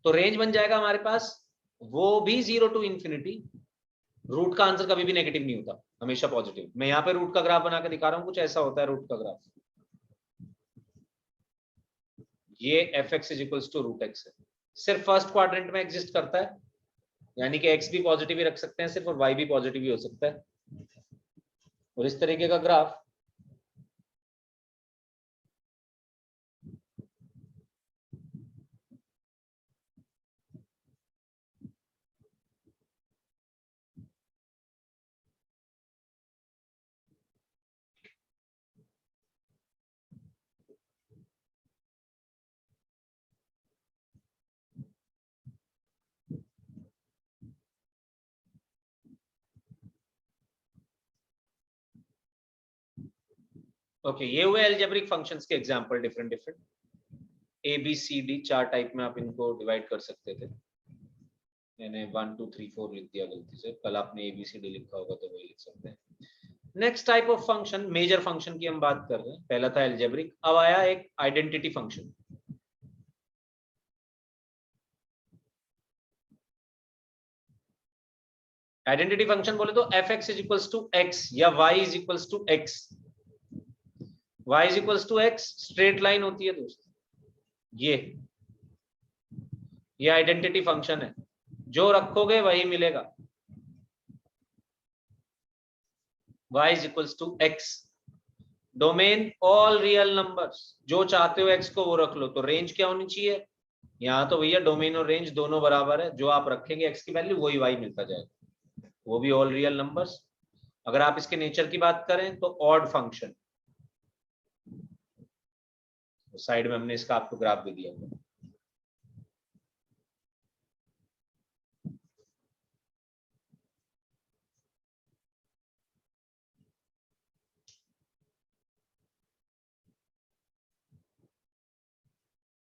तो रेंज बन जाएगा हमारे पास वो भी 0 टू इंफिनिटी। रूट का आंसर कभी भी नेगेटिव नहीं होता, हमेशा पॉजिटिव। मैं यहाँ पे रूट का ग्राफ बना के दिखा रहा हूँ, कुछ ऐसा होता है रूट का ग्राफ। ये F X is equals to √x है, सिर्फ फर्स्ट क्वाड्रेंट में एग्जिस्ट करता है, यानी कि x भी पॉजिटिव ही रख सकते हैं सिर्फ, और y भी पॉजिटिव ही हो सकता है। और इस तरीके का ग्राफ ओके, ये हुए एल्जेब्रिक फंक्शंस के example, different A B C D 4 type में आप इनको डिवाइड कर सकते थे। मैंने 1 2 3 4 लिख दिया गलती से, कल आपने ए बी सी डी लिखा होगा तो वही लिख सकते हैं। Next type of function, major function की हम बात कर रहे हैं। पहला था एल्जेब्रिक, अब आया एक आइडेंटिटी फंक्शन। आइडेंटिटी फंक्शन बोले तो F X is equals to X या Y is equals to X. Y is equals to X straight line होती है दोस्त, ये आइडेंटिटी फंक्शन है, जो रखोगे वही मिलेगा। y is equals to x, domain all real numbers, जो चाहते हो x को वो रख लो। तो रेंज क्या होनी चाहिए यहाँ, तो भैया डोमेन और रेंज दोनों बराबर है, जो आप रखेंगे x की वैल्यू वही y मिलता जाएगा, वो भी ऑल रियल नंबर्स। अगर आप इसके नेचर की बात करें तो ऑड फंक्शन, साइड में हमने इसका आपको ग्राफ भी दिया हुआ।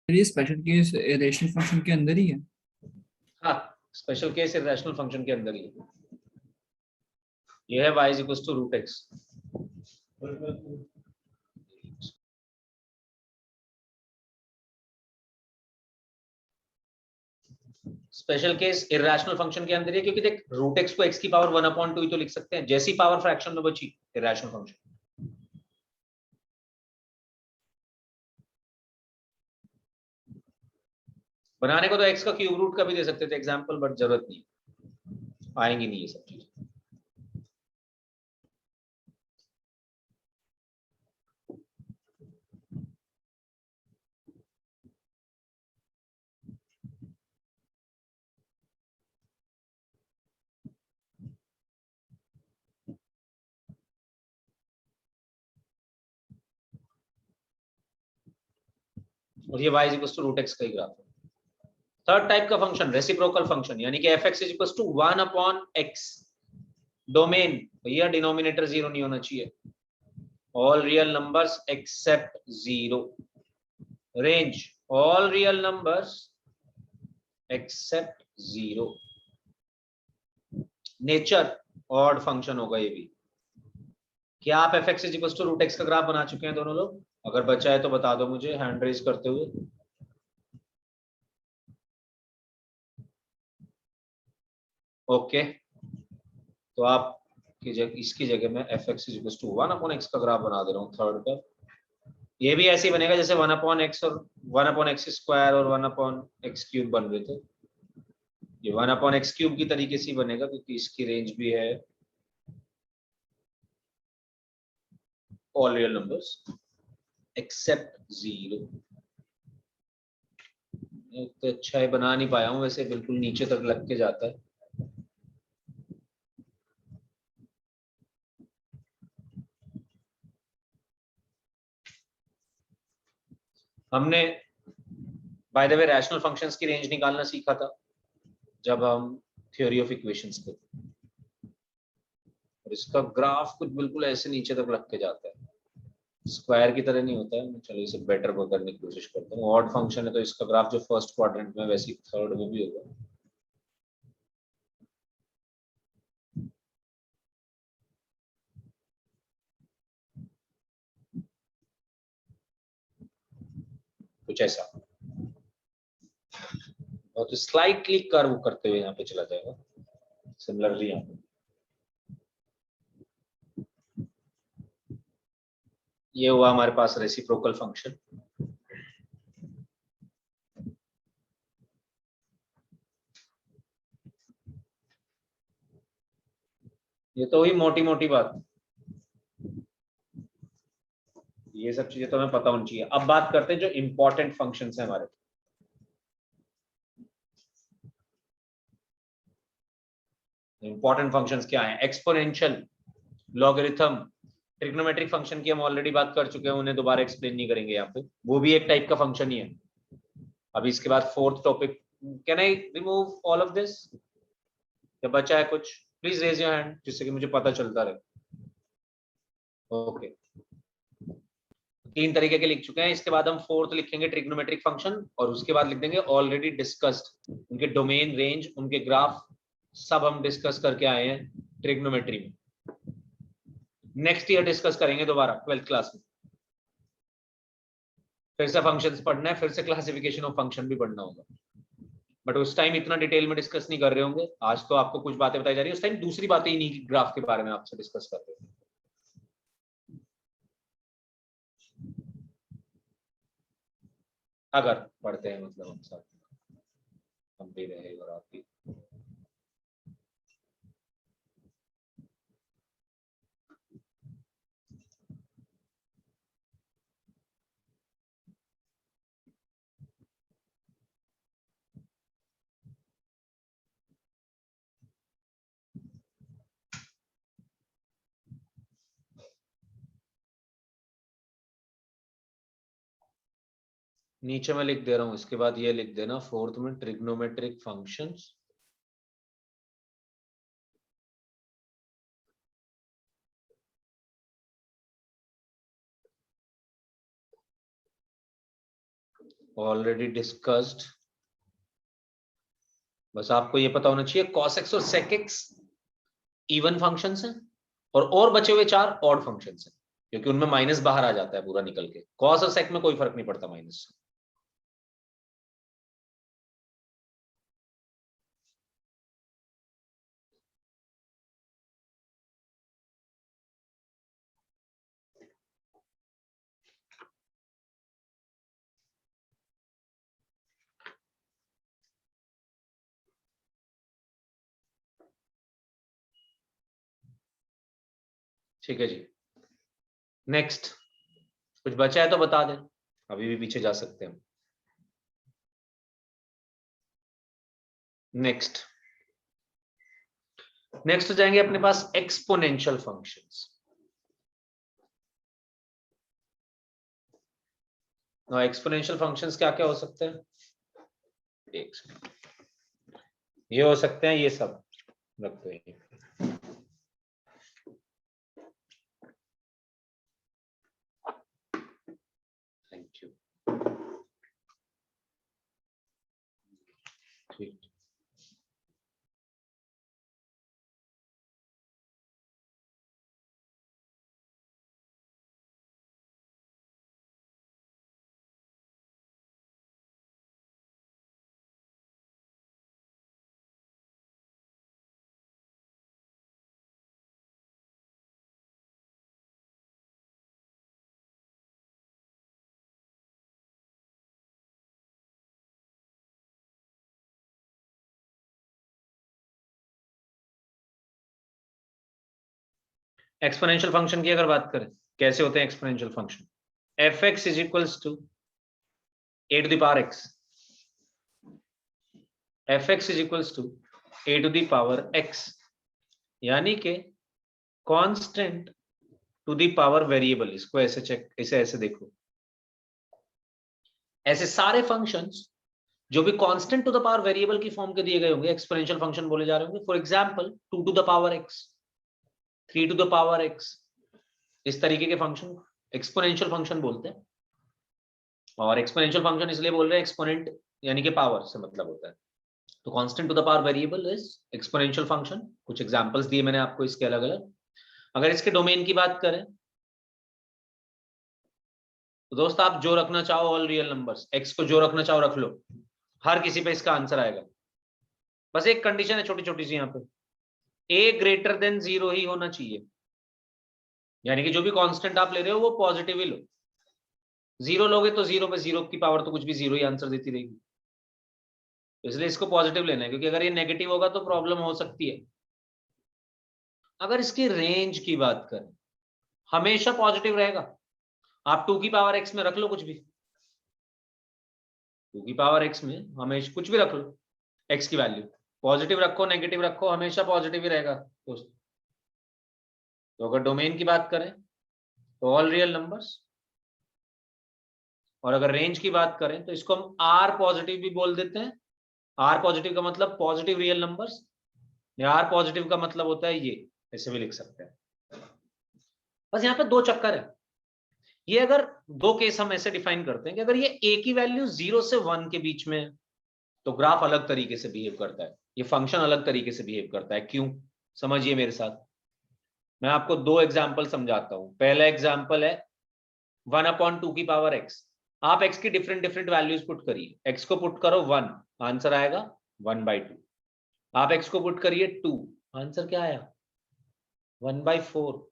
ये स्पेशल केस रेशनल फंक्शन के अंदर ही है। हाँ, स्पेशल केस इररेशनल फंक्शन के अंदर ही है। ये है y is equals to root x। Special case irrational function के अंदर ही है, क्योंकि देख रूट x को x की पावर 1/2 ही तो लिख सकते हैं, जैसी पावर फ्रैक्शन में बची इररेशनल फंक्शन। बनाने को तो x का क्यूब रूट का भी दे सकते थे एग्जांपल, बट जरूरत नहीं, आएंगी नहीं ये सब चीजें। और ये y is equals to root x का ही ग्राफ है। थर्ड टाइप का फंक्शन रेसिप्रोकल फंक्शन, यानी कि fx is equals to 1/x, domain भैया डिनोमिनेटर 0 नहीं होना चाहिए, all real numbers accept 0, range all real numbers accept 0, nature odd function होगा ये भी। क्या आप fx is equals to root x का ग्राफ बना चुके हैं दोनों लोग? अगर बचा है तो बता दो मुझे हैंड रेज करते हुए। ओके, तो आप इसकी जगह में fx is equals to 1/x का ग्राफ बना दे रहा हूँ थर्ड का। ये भी ऐसे ही बनेगा जैसे 1/x और 1/x² और 1/x³ बन रहे थे। ये 1/x³ की तरीके से बनेगा, क्योंकि इसकी रेंज भी है ऑल रियल नंबर्स एक्सेप्ट 0। तो अच्छा है, बना नहीं पाया हूं वैसे, बिल्कुल नीचे तक लग के जाता है। हमने by the way rational functions की रेंज निकालना सीखा था जब हम थ्योरी ऑफ इक्वेशंस पे, और इसका ग्राफ कुछ बिल्कुल ऐसे नीचे तक लग के जाता है, स्क्वायर की तरह नहीं होता है। चलो इसे बेटर करने की कोशिश करता हूँ। ऑड फंक्शन है तो इसका ग्राफ जो फर्स्ट क्वाड्रेंट में वैसे थर्ड में भी होगा। कुछ ऐसा और स्लाइटली कर्व करते हुए यहाँ पे चला जाएगा। सिमिलरली यहाँ पे ये हुआ हमारे पास रेसिप्रोकल फंक्शन। ये तो हुई मोटी मोटी बात, ये सब चीजें तो हमें पता होनी चाहिए। अब बात करते हैं जो इंपॉर्टेंट फंक्शंस हैं हमारे। इंपॉर्टेंट फंक्शंस क्या हैं? एक्सपोनेंशियल, लॉगरिथम, ट्रिग्नोमेट्रिक फंक्शन की हम ऑलरेडी बात कर चुके हैं, उन्हें दोबारा एक्सप्लेन नहीं करेंगे यहाँ पे, वो भी एक टाइप का फंक्शन ही है। अभी इसके बाद fourth topic, can I remove all of this? या बचा है कुछ? प्लीज रेज योर हैंड जिससे कि मुझे पता चलता रहे। ओके, 3 तरीके के लिख चुके हैं। इसके बाद हम फोर्थ लिखेंगे ट्रिग्नोमेट्रिक फंक्शन, और उसके बाद लिख देंगे ऑलरेडी डिस्कस्ड। उनके डोमेन, रेंज, उनके ग्राफ सब हम डिस्कस करके आए हैं ट्रिग्नोमेट्री में। नेक्स्ट ईयर डिस्कस करेंगे दोबारा 12th क्लास में। फिर से फंक्शंस पढ़ना है, फिर से क्लासिफिकेशन ऑफ फंक्शन भी पढ़ना होगा, बट उस टाइम इतना डिटेल में डिस्कस नहीं कर रहे होंगे। आज तो आपको कुछ बातें बताई जा रही है, उस टाइम दूसरी बातें ही नहीं, ग्राफ के बारे में आपसे डिस्कस कर रहे हैं। अगर पढ़ते हैं मतलब हम साथ, हम भी रहे और आप भी। नीचे मैं लिख दे रहा हूं, इसके बाद ये लिख देना फोर्थ में ट्रिग्नोमेट्रिक फंक्शंस। Already discussed. बस आपको ये पता होना चाहिए cos x और sec x इवन फंक्शंस हैं, और बचे हुए 4 ऑड फंक्शंस हैं, क्योंकि उनमें माइनस बाहर आ जाता है पूरा निकल के। cos और sec में कोई फर्क नहीं पड़ता माइनस से। ठीक है जी। नेक्स्ट कुछ बचा है तो बता दें, अभी भी पीछे जा सकते हैं। नेक्स्ट हो जाएंगे अपने पास एक्सपोनेंशियल फंक्शंस। एक्सपोनेंशियल फंक्शंस क्या क्या हो सकते हैं? ये हो सकते हैं, ये सब रखते हैं। Thank you. ठीक, एक्सपोनेंशियल फंक्शन की अगर बात करें, कैसे होते हैं exponential function? F X is equals to A to the power X. F X is equals to A to the power X, यानी कि constant to the power variable. इसको ऐसे चेक, ऐसे देखो, ऐसे सारे फंक्शंस जो भी constant to the power variable की फॉर्म के दिए गए होंगे एक्सपोनेंशियल फंक्शन बोले जा रहे होंगे। For example 2 to the power X, 3 to the power X, इस तरीके के फंक्शन एक्सपोनेंशियल फंक्शन बोलते हैं। और एक्सपोनेंशियल फंक्शन इसलिए बोल रहे हैं, एक्सपोनेंट यानी कि पावर से मतलब होता है। तो constant to the power variable is exponential function. कुछ एग्जांपल्स दिए मैंने आपको इसके अलग अलग। अगर इसके डोमेन की बात करें तो दोस्त आप जो रखना चाहो ऑल रियल नंबर्स, एक्स को जो रखना चाहो रख लो, हर किसी पे इसका आंसर आएगा। बस एक कंडीशन है छोटी छोटी सी यहाँ पे, ए ग्रेटर देन 0 ही होना चाहिए, यानी कि जो भी कांस्टेंट आप ले रहे हो वो पॉजिटिव ही लो। 0 लोगे तो 0 पे 0 की पावर तो कुछ भी 0 ही आंसर देती रहेगी, इसलिए इसको पॉजिटिव लेना है, क्योंकि अगर ये नेगेटिव होगा तो प्रॉब्लम हो सकती है। अगर इसकी रेंज की बात करें, हमेशा पॉजिटिव रहेगा। आप 2 की पावर x में रख लो कुछ भी, 2 की पावर x में हमेशा कुछ भी रख लो, x की वैल्यू पॉजिटिव रखो नेगेटिव रखो, हमेशा पॉजिटिव ही रहेगा दोस्त। तो अगर डोमेन की बात करें तो ऑल रियल नंबर्स, और अगर रेंज की बात करें तो इसको हम आर पॉजिटिव भी बोल देते हैं। आर पॉजिटिव का मतलब पॉजिटिव रियल नंबर्स, या आर पॉजिटिव का मतलब होता है ये, ऐसे भी लिख सकते हैं। बस यहाँ पे 2 चक्कर है। ये अगर दो केस हम ऐसे डिफाइन करते हैं कि अगर ये ए की वैल्यू 0 से 1 के बीच में है तो ग्राफ अलग तरीके से बिहेव करता है, ये फंक्शन अलग तरीके से बिहेव करता है। क्यों? समझिए मेरे साथ। मैं आपको दो एग्जाम्पल समझाता हूं। पहला एग्जाम्पल है 1/2 की पावर एक्स। आप एक्स की डिफरेंट डिफरेंट वैल्यूज पुट करिए। एक्स को पुट करो 1, आंसर आएगा 1/2। आप एक्स को पुट करिए 2, आंसर क्या आया? 1/4।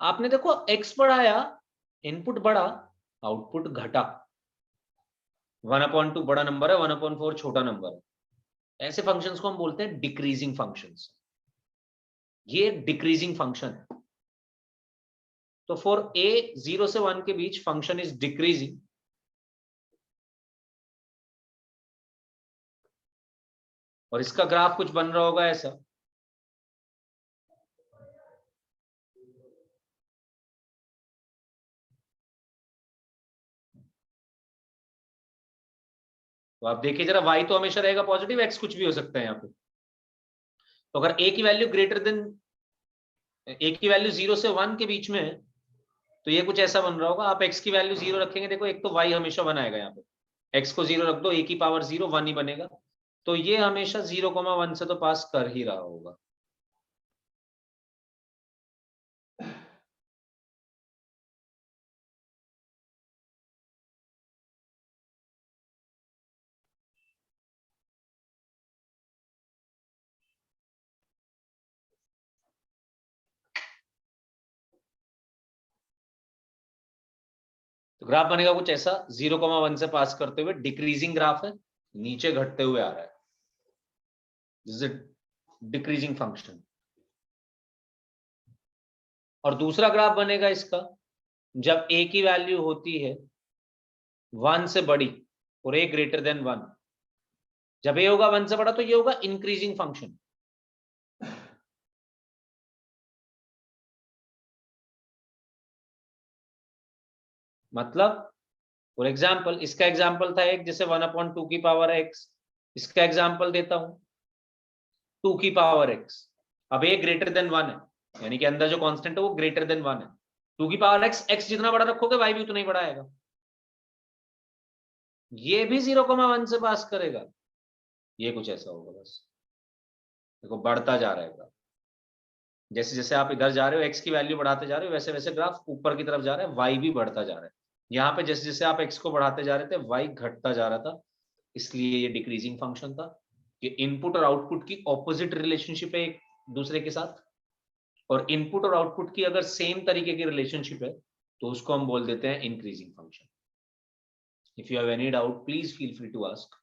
आपने देखो एक्स बढ़ाया, इनपुट बढ़ा, आउटपुट घटा। 1/2 बड़ा नंबर है, 1/4 छोटा नंबर है। ऐसे फंक्शंस को हम बोलते हैं डिक्रीजिंग फंक्शंस। ये एक डिक्रीजिंग फंक्शन है। तो फॉर ए 0 से 1 के बीच फंक्शन इज डिक्रीजिंग, और इसका ग्राफ कुछ बन रहा होगा ऐसा। तो आप देखिए जरा, y तो हमेशा रहेगा पॉजिटिव, x कुछ भी हो सकता है यहाँ पे। तो अगर a की वैल्यू ग्रेटर देन, a की वैल्यू 0 से 1 के बीच में है तो ये कुछ ऐसा बन रहा होगा। आप x की वैल्यू 0 रखेंगे, देखो एक तो y हमेशा 1 आएगा, यहाँ पे x को 0 रख दो, a की पावर 0, 1 ही बनेगा। तो ये हमेशा 0,1 से तो पास कर ही रहा होगा। तो ग्राफ बनेगा कुछ ऐसा, 0,1 से पास करते हुए डिक्रीजिंग ग्राफ है, नीचे घटते हुए आ रहा है। This is decreasing function. और दूसरा ग्राफ बनेगा इसका जब a की वैल्यू होती है 1 से बड़ी और a ग्रेटर देन 1। जब a होगा 1 से बड़ा तो ये होगा इंक्रीजिंग फंक्शन। मतलब फॉर एग्जाम्पल, इसका एग्जाम्पल था एक, जैसे 1/2 की पावर एक्स। इसका एग्जाम्पल देता हूं 2 की पावर एक्स। अब a ग्रेटर देन 1 है, यानी कि अंदर जो कांस्टेंट है वो ग्रेटर देन 1 है। 2 की पावर एक्स, एक्स जितना बड़ा रखोगे y भी उतना ही बड़ा आएगा। ये भी 0,1 से पास करेगा। ये कुछ ऐसा होगा बस। देखो बढ़ता जा रहा है ग्राफ। जैसे जैसे आप इधर जा रहे हो, एक्स की वैल्यू बढ़ाते जा रहे हो, वैसे वैसे ग्राफ ऊपर की तरफ जा रहा है, वाई भी बढ़ता जा रहा है। यहाँ पे जैसे जैसे आप एक्स को बढ़ाते जा रहे थे, वाई घटता जा रहा था, इसलिए ये डिक्रीजिंग फंक्शन था। कि इनपुट और आउटपुट की ऑपोजिट रिलेशनशिप है एक दूसरे के साथ, और इनपुट और आउटपुट की अगर सेम तरीके की रिलेशनशिप है तो उसको हम बोल देते हैं increasing function. If you have any doubt please feel free to ask.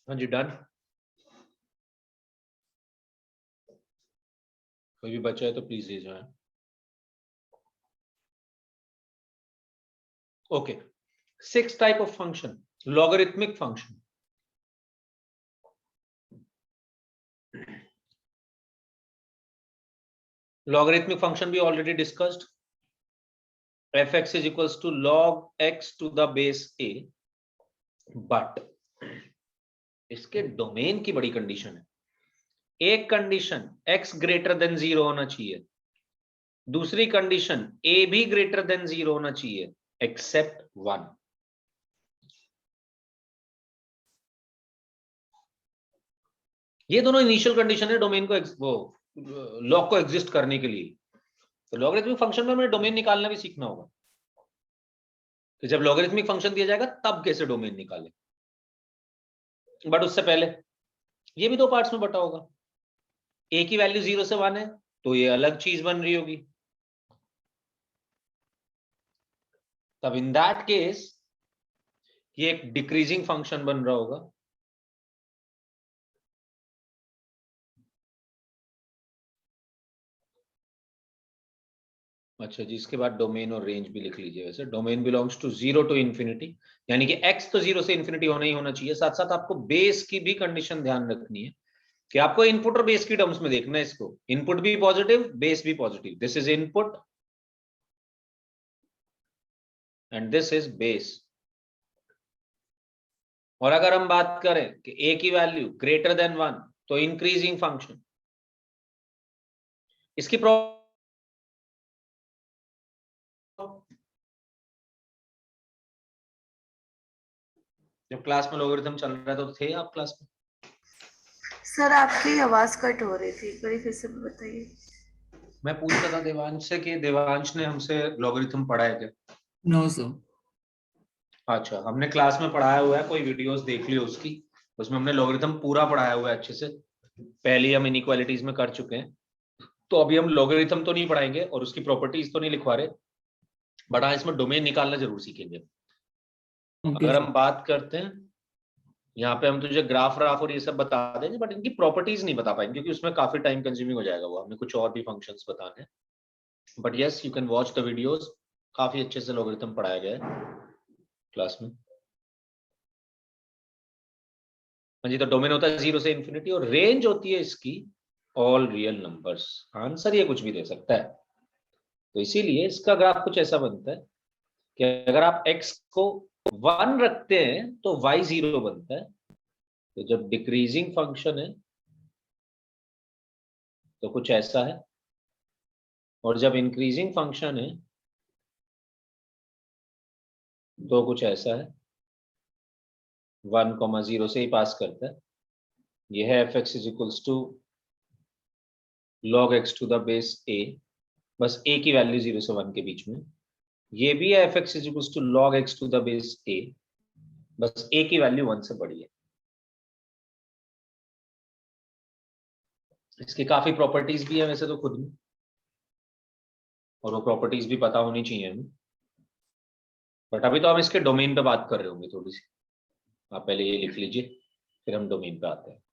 हाँ जी, डन। कोई भी बच्चा है तो प्लीज ले जाए। Okay, 6th type of function, logarithmic function. Logarithmic function भी already discussed. fx is equals to log x to the base a, but इसके डोमेन की बड़ी कंडीशन है। एक कंडीशन x ग्रेटर देन 0 होना चाहिए, दूसरी कंडीशन a भी ग्रेटर देन 0 होना चाहिए एक्सेप्ट 1। ये दोनों इनिशियल कंडीशन है डोमेन को वो लॉग को एग्जिस्ट करने के लिए। तो लॉगरिथमिक फंक्शन में हमें डोमेन निकालना भी सीखना होगा कि जब लॉगरिथमिक फंक्शन दिया जाएगा तब कैसे डोमेन निकाले। बट उससे पहले ये भी दो पार्ट्स में बटा होगा। a की वैल्यू 0 से 1 है तो ये अलग चीज बन रही होगी। तब इन दैट केस ये एक डिक्रीजिंग फंक्शन बन रहा होगा। अच्छा जी, इसके बाद डोमेन और रेंज भी लिख लीजिए। वैसे domain belongs to 0 to infinity, यानी कि x तो 0 से इंफिनिटी होना ही होना चाहिए। साथ साथ आपको बेस की भी कंडीशन ध्यान रखनी है कि आपको इनपुट और बेस की टर्म्स में देखना है इसको। इनपुट भी पॉजिटिव, बेस भी positive. This is input and this is base. और अगर हम बात करें कि a की वैल्यू ग्रेटर देन 1 तो इंक्रीजिंग फंक्शन। इसकी जब क्लास में लॉगरिथम चल रहा था तो थे आप क्लास में? सर आपकी आवाज कट हो रही थी, एक बार फिर से बताइए। मैं पूछ रहा था देवांश से कि देवांश ने हमसे लॉगरिथम पढ़ा है क्या? No sir. अच्छा, हमने क्लास में पढ़ाया हुआ है, कोई वीडियोस देख लियो उसकी, उसमें हमने लॉगरिथम पूरा पढ़ाया हुआ है अच्छे से। पहले हम इनइक्वालिटीज में कर चुके हैं, तो अभी हम लॉगरिथम तो नहीं पढ़ाएंगे और उसकी प्रॉपर्टीज तो नहीं लिखवा रहे, बट हाँ इसमें डोमेन निकालना जरूर सीखेंगे। ओके अगर सर। हम बात करते हैं, यहाँ पे हम तुझे ग्राफ राफ और ये सब बता देंगे, बट इनकी प्रॉपर्टीज नहीं बता पाएंगे क्योंकि उसमें काफी टाइम कंज्यूमिंग हो जाएगा। वो हमें कुछ और भी फंक्शंस बताने हैं, but yes you can watch the videos. काफी अच्छे से लॉगरिथम पढ़ाया गया है क्लास में। हाँ जी, तो डोमेन होता है 0 से इंफिनिटी और रेंज होती है इसकी ऑल रियल नंबर्स। आंसर ये कुछ भी दे सकता है। तो इसीलिए इसका ग्राफ कुछ ऐसा बनता है कि अगर आप x को 1 रखते हैं तो y 0 बनता है। तो जब डिक्रीजिंग फंक्शन है तो कुछ ऐसा है, और जब इंक्रीजिंग फंक्शन है तो कुछ ऐसा है। 1,0 से ही पास करता है। यह है fx is equals to log x to the base a, बस a की वैल्यू 0 से 1 के बीच में। ये भी है fx is equals to log x to the base a, बस a की वैल्यू 1 से बड़ी है। इसकी काफी प्रॉपर्टीज भी है वैसे तो खुद में, और वो प्रॉपर्टीज भी पता होनी चाहिए हमें, बट अभी तो हम इसके डोमेन पे बात कर रहे होंगे थोड़ी सी। आप पहले ये लिख लीजिए, फिर हम डोमेन पे आते हैं।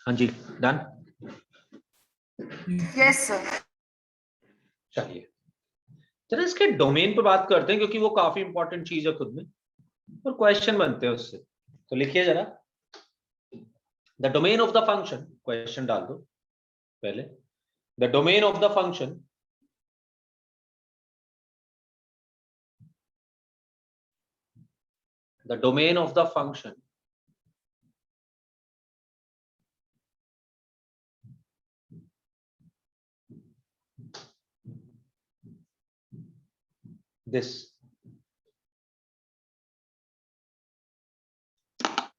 हाँ जी, डन। Yes sir. चलिए चलो इसके डोमेन पे बात करते हैं, क्योंकि वो काफी इंपॉर्टेंट चीज है खुद में, और क्वेश्चन बनते हैं उससे। तो लिखिए जरा, the domain of the function, question डाल दो पहले। The domain of the function the domain of the function this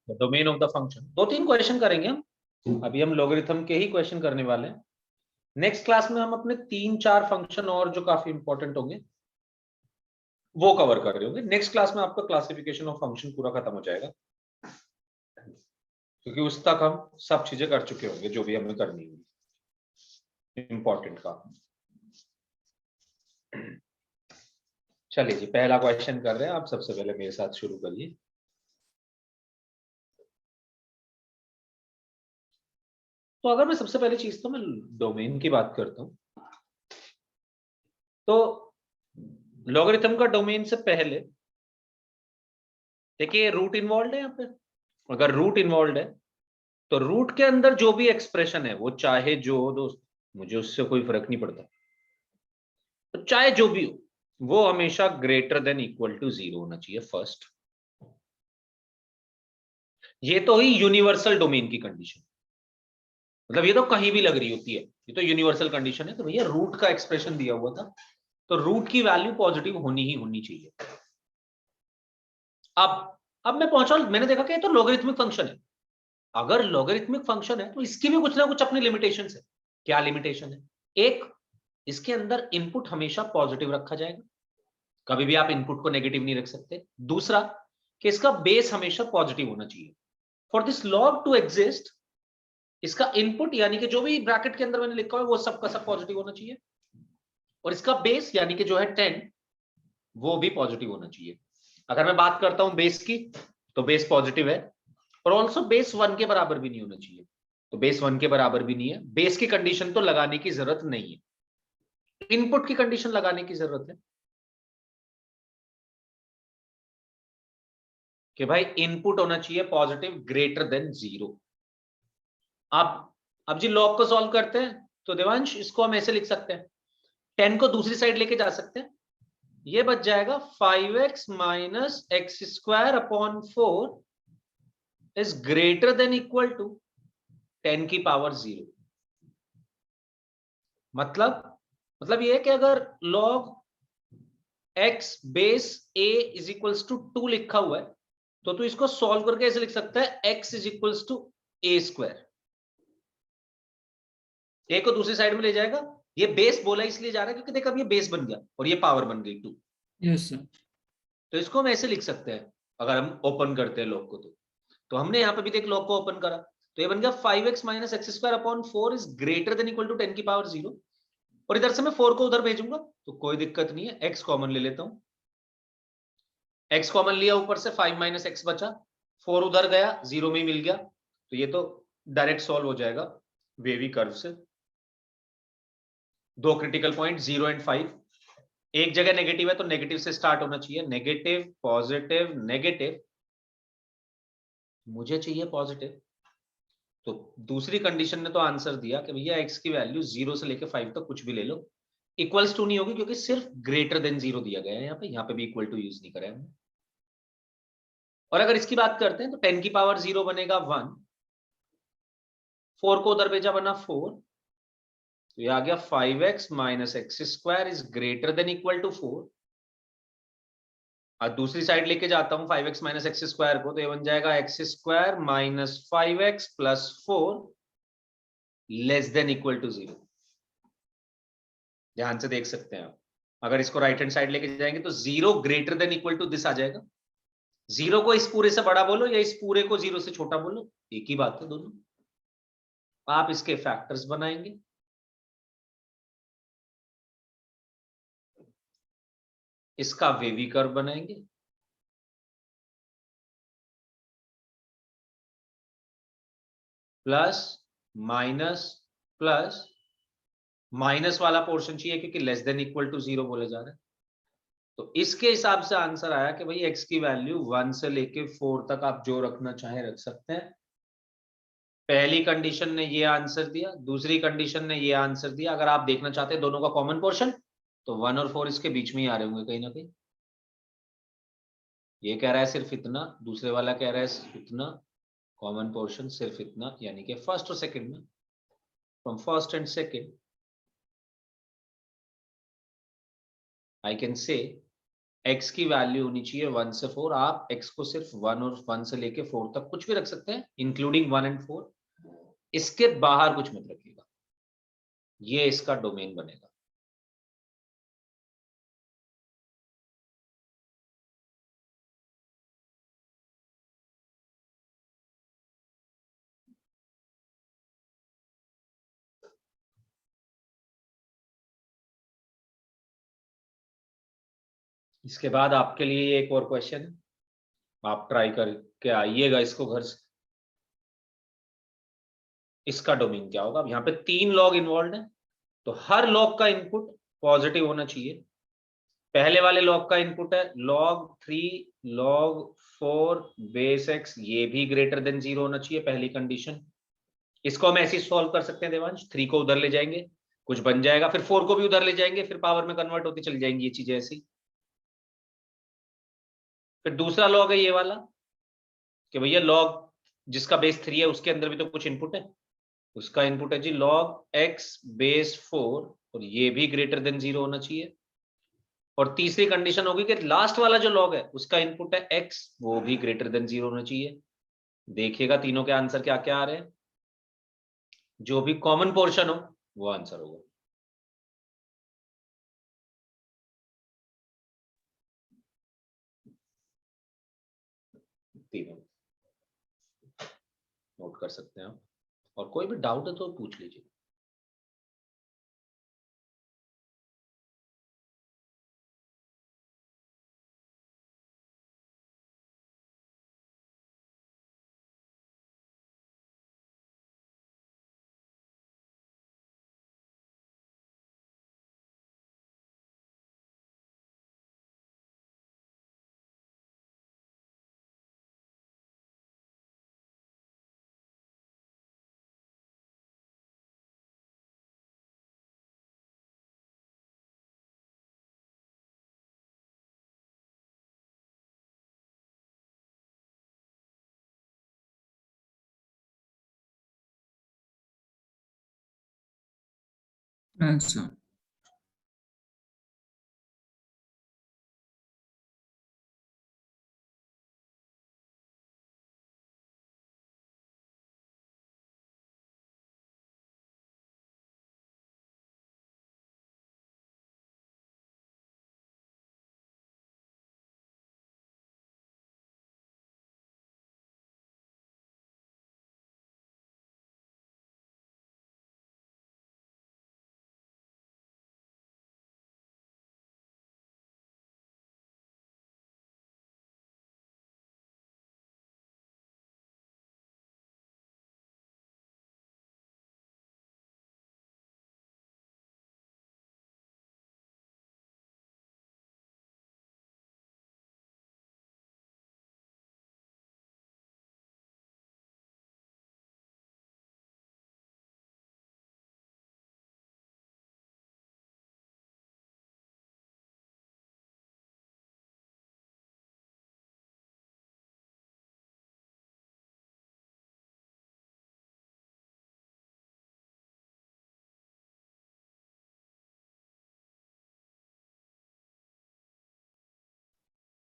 the domain of the function। दो तीन क्वेश्चन करेंगे हम, अभी हम लॉगरिथम के ही क्वेश्चन करने वाले हैं। नेक्स्ट क्लास में हम अपने 3-4 फंक्शन और जो काफी इंपॉर्टेंट होंगे वो कवर कर रहे होंगे। नेक्स्ट क्लास में आपका क्लासिफिकेशन ऑफ फंक्शन पूरा खत्म हो जाएगा, क्योंकि उस तक हम सब चीजें कर चुके होंगे जो भी हमें करनी होगी इंपॉर्टेंट का। चलिए जी, पहला क्वेश्चन कर रहे हैं। आप सबसे पहले मेरे साथ शुरू करिए। तो अगर मैं सबसे पहले चीज तो मैं डोमेन की बात करता हूं, तो लॉगरिथम का डोमेन से पहले देखिए रूट इन्वॉल्व है यहाँ पे। अगर रूट इन्वॉल्व है तो रूट के अंदर जो भी एक्सप्रेशन है वो चाहे जो हो दोस्त, मुझे उससे कोई फर्क नहीं पड़ता, तो चाहे जो भी हो वो हमेशा ग्रेटर देन इक्वल टू 0 होना चाहिए फर्स्ट। ये तो ही यूनिवर्सल डोमेन की कंडीशन, मतलब ये तो कहीं भी लग रही होती है, ये तो यूनिवर्सल कंडीशन है। तो भैया रूट का एक्सप्रेशन दिया हुआ था, तो रूट की वैल्यू पॉजिटिव होनी ही होनी चाहिए। अब मैं पहुंचा, मैंने देखा कि ये तो लॉगरिथमिक फंक्शन है। अगर लॉगरिथमिक फंक्शन है तो इसकी भी कुछ ना कुछ अपनी लिमिटेशन है। क्या लिमिटेशन है? एक, इसके अंदर इनपुट हमेशा पॉजिटिव रखा जाएगा, कभी भी आप इनपुट को नेगेटिव नहीं रख सकते। दूसरा, कि इसका बेस हमेशा पॉजिटिव होना चाहिए। For this log to exist, इसका इनपुट यानी कि जो भी ब्रैकेट के अंदर मैंने लिखा है वो सबका सब पॉजिटिव होना चाहिए, और इसका बेस यानी कि जो है 10 वो भी पॉजिटिव होना चाहिए। अगर मैं बात करता हूं बेस की, तो बेस पॉजिटिव है, और ऑल्सो बेस 1 के बराबर भी नहीं होना चाहिए। तो बेस 1 के बराबर भी नहीं है। बेस की कंडीशन तो लगाने की जरूरत नहीं है, इनपुट की कंडीशन लगाने की जरूरत है कि भाई इनपुट होना चाहिए पॉजिटिव ग्रेटर देन 0। अब जी लॉग को सॉल्व करते हैं, तो देवांश इसको हम ऐसे लिख सकते हैं, 10 को दूसरी साइड लेके जा सकते हैं। ये बच जाएगा 5x minus X square upon 4 is greater than equal to 10 की पावर 0। मतलब ये है कि अगर log x base a is equals to 2 लिखा हुआ है, तो तू इसको सॉल्व करके ऐसे लिख सकता है x is equals to a square. a को दूसरी साइड में ले जाएगा, ये बेस बोला इसलिए जा रहा है क्योंकि देख अब ये बेस बन गया और ये पावर बन गई 2। Yes sir. तो इसको हम ऐसे लिख सकते हैं अगर हम ओपन करते हैं लॉग को। तो हमने यहां पे भी देख लॉग को ओपन करा, तो ये बन गया 5x minus X square upon 4 is greater than equal to 10 की पावर 0। और इधर से मैं 4 को उधर भेजूंगा तो कोई दिक्कत नहीं है, x कॉमन ले लेता हूं। x कॉमन लिया, ऊपर से 5 माइनस एक्स बचा, 4 उधर गया 0 में ही मिल गया। तो ये तो डायरेक्ट सॉल्व हो जाएगा वेवी कर्व से। दो क्रिटिकल पॉइंट 0 एंड 5, एक जगह नेगेटिव है तो नेगेटिव से स्टार्ट होना चाहिए, नेगेटिव पॉजिटिव नेगेटिव, मुझे चाहिए पॉजिटिव। तो दूसरी कंडीशन ने तो आंसर दिया कि भैया x की वैल्यू 0 से लेकर 5 तक कुछ भी ले लो, इक्वल्स टू नहीं होगी क्योंकि सिर्फ ग्रेटर देन 0 दिया गया है यहाँ पे भी इक्वल टू यूज नहीं करा है हमने। और अगर इसकी बात करते हैं तो 10 की पावर 0 बनेगा 1, 4 को उधर भेजा बना 4, तो ये आ गया 5x minus X square is greater than equal to 4। और दूसरी साइड लेके जाता हूं 5x माइनस एक्स स्क्वायर को, तो ये बन जाएगा X square minus 5x plus 4 less than equal to 0। ध्यान से देख सकते हैं आप, अगर इसको राइट हैंड साइड लेके जाएंगे तो 0 greater than equal to this आ जाएगा। 0 को इस पूरे से बड़ा बोलो या इस पूरे को 0 से छोटा बोलो, एक ही बात है दोनों। आप इसके फैक्टर्स बनाएंगे, इसका वेवी कर्व बनाएंगे, प्लस माइनस प्लस, माइनस वाला पोर्शन चाहिए क्योंकि लेस देन इक्वल टू 0 बोले जा रहे हैं। तो इसके हिसाब से आंसर आया कि भाई x की वैल्यू 1 से लेके 4 तक आप जो रखना चाहे रख सकते हैं। पहली कंडीशन ने ये आंसर दिया, दूसरी कंडीशन ने ये आंसर दिया। अगर आप देखना चाहते हैं दोनों का कॉमन पोर्शन तो 1 और 4 इसके बीच में ही आ रहे होंगे कहीं ना कहीं। ये कह रहा है सिर्फ इतना, दूसरे वाला कह रहा है सिर्फ इतना, कॉमन पोर्शन सिर्फ इतना, यानी कि फर्स्ट और सेकंड में, from first and second I can say x की वैल्यू होनी चाहिए 1 से 4। आप x को सिर्फ 1 और 1 से लेके 4 तक कुछ भी रख सकते हैं, इंक्लूडिंग 1 एंड 4। इसके बाहर कुछ मत रखिएगा, ये इसका डोमेन बनेगा। इसके बाद आपके लिए एक और क्वेश्चन है, आप ट्राई करके आइएगा इसको घर से। इसका डोमेन क्या होगा? अब यहाँ पे 3 लॉग इन्वॉल्व है, तो हर लॉग का इनपुट पॉजिटिव होना चाहिए। पहले वाले लॉग का इनपुट है log 3 log 4 बेस x, ये भी ग्रेटर देन 0 होना चाहिए, पहली कंडीशन। इसको हम ऐसे सॉल्व कर सकते हैं देवांश, 3 को उधर ले जाएंगे कुछ बन जाएगा, फिर 4 को भी उधर ले जाएंगे, फिर पावर में कन्वर्ट होती चली जाएंगी ये चीजें ऐसी। फिर दूसरा लॉग है ये वाला कि भैया लॉग जिसका बेस 3 है उसके अंदर भी तो कुछ इनपुट है, उसका इनपुट है जी log x बेस 4 और ये भी ग्रेटर देन 0 होना चाहिए। और तीसरी कंडीशन होगी कि लास्ट वाला जो लॉग है उसका इनपुट है x, वो भी ग्रेटर देन 0 होना चाहिए। देखिएगा तीनों के आंसर क्या क्या आ रहे हैं, जो भी कॉमन पोर्शन हो वो आंसर होगा। तीनों नोट कर सकते हैं आप, और कोई भी डाउट है तो पूछ लीजिए।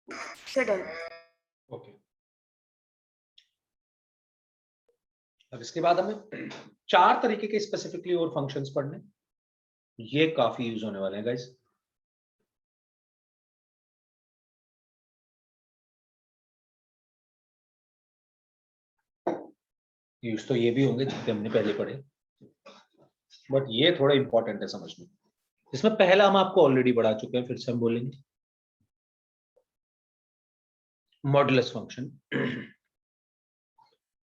अच्छा, डन। ओके, अब इसके बाद हमें 4 तरीके के स्पेसिफिकली और फंक्शंस पढ़ने, ये काफी यूज होने वाले हैं गाइस। यूज तो ये भी होंगे जितने हमने पहले पढ़े, बट ये थोड़ा इंपॉर्टेंट है समझना। इसमें पहला हम आपको ऑलरेडी पढ़ा चुके हैं, फिर से हम बोलेंगे मॉडुलस फंक्शन।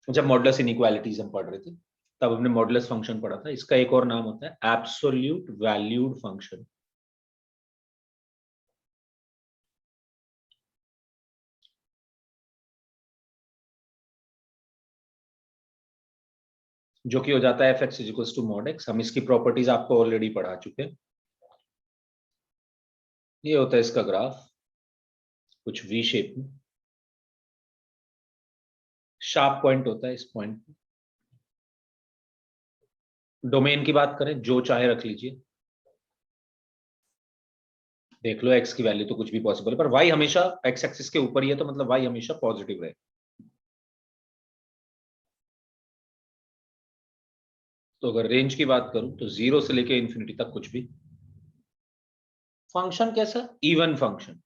जब मॉडुलस इनइक्वालिटीज हम पढ़ रहे थे तब हमने मॉडुलस फंक्शन पढ़ा था। इसका एक और नाम होता है एब्सोल्यूट वैल्यूड फंक्शन। जो कि हो जाता है f(x) = mod x। हम इसकी प्रॉपर्टीज आपको ऑलरेडी पढ़ा चुके हैं। ये होता है इसका ग्राफ कुछ वी शेप में, शार्प पॉइंट होता है इस पॉइंट पे। डोमेन की बात करें जो चाहे रख लीजिए, देख लो x की वैल्यू तो कुछ भी पॉसिबल है, पर y हमेशा x एक्सिस के ऊपर ही है, तो मतलब y हमेशा पॉजिटिव रहे। तो अगर रेंज की बात करूं तो 0 से लेके इंफिनिटी तक कुछ भी। फंक्शन कैसा? Even function.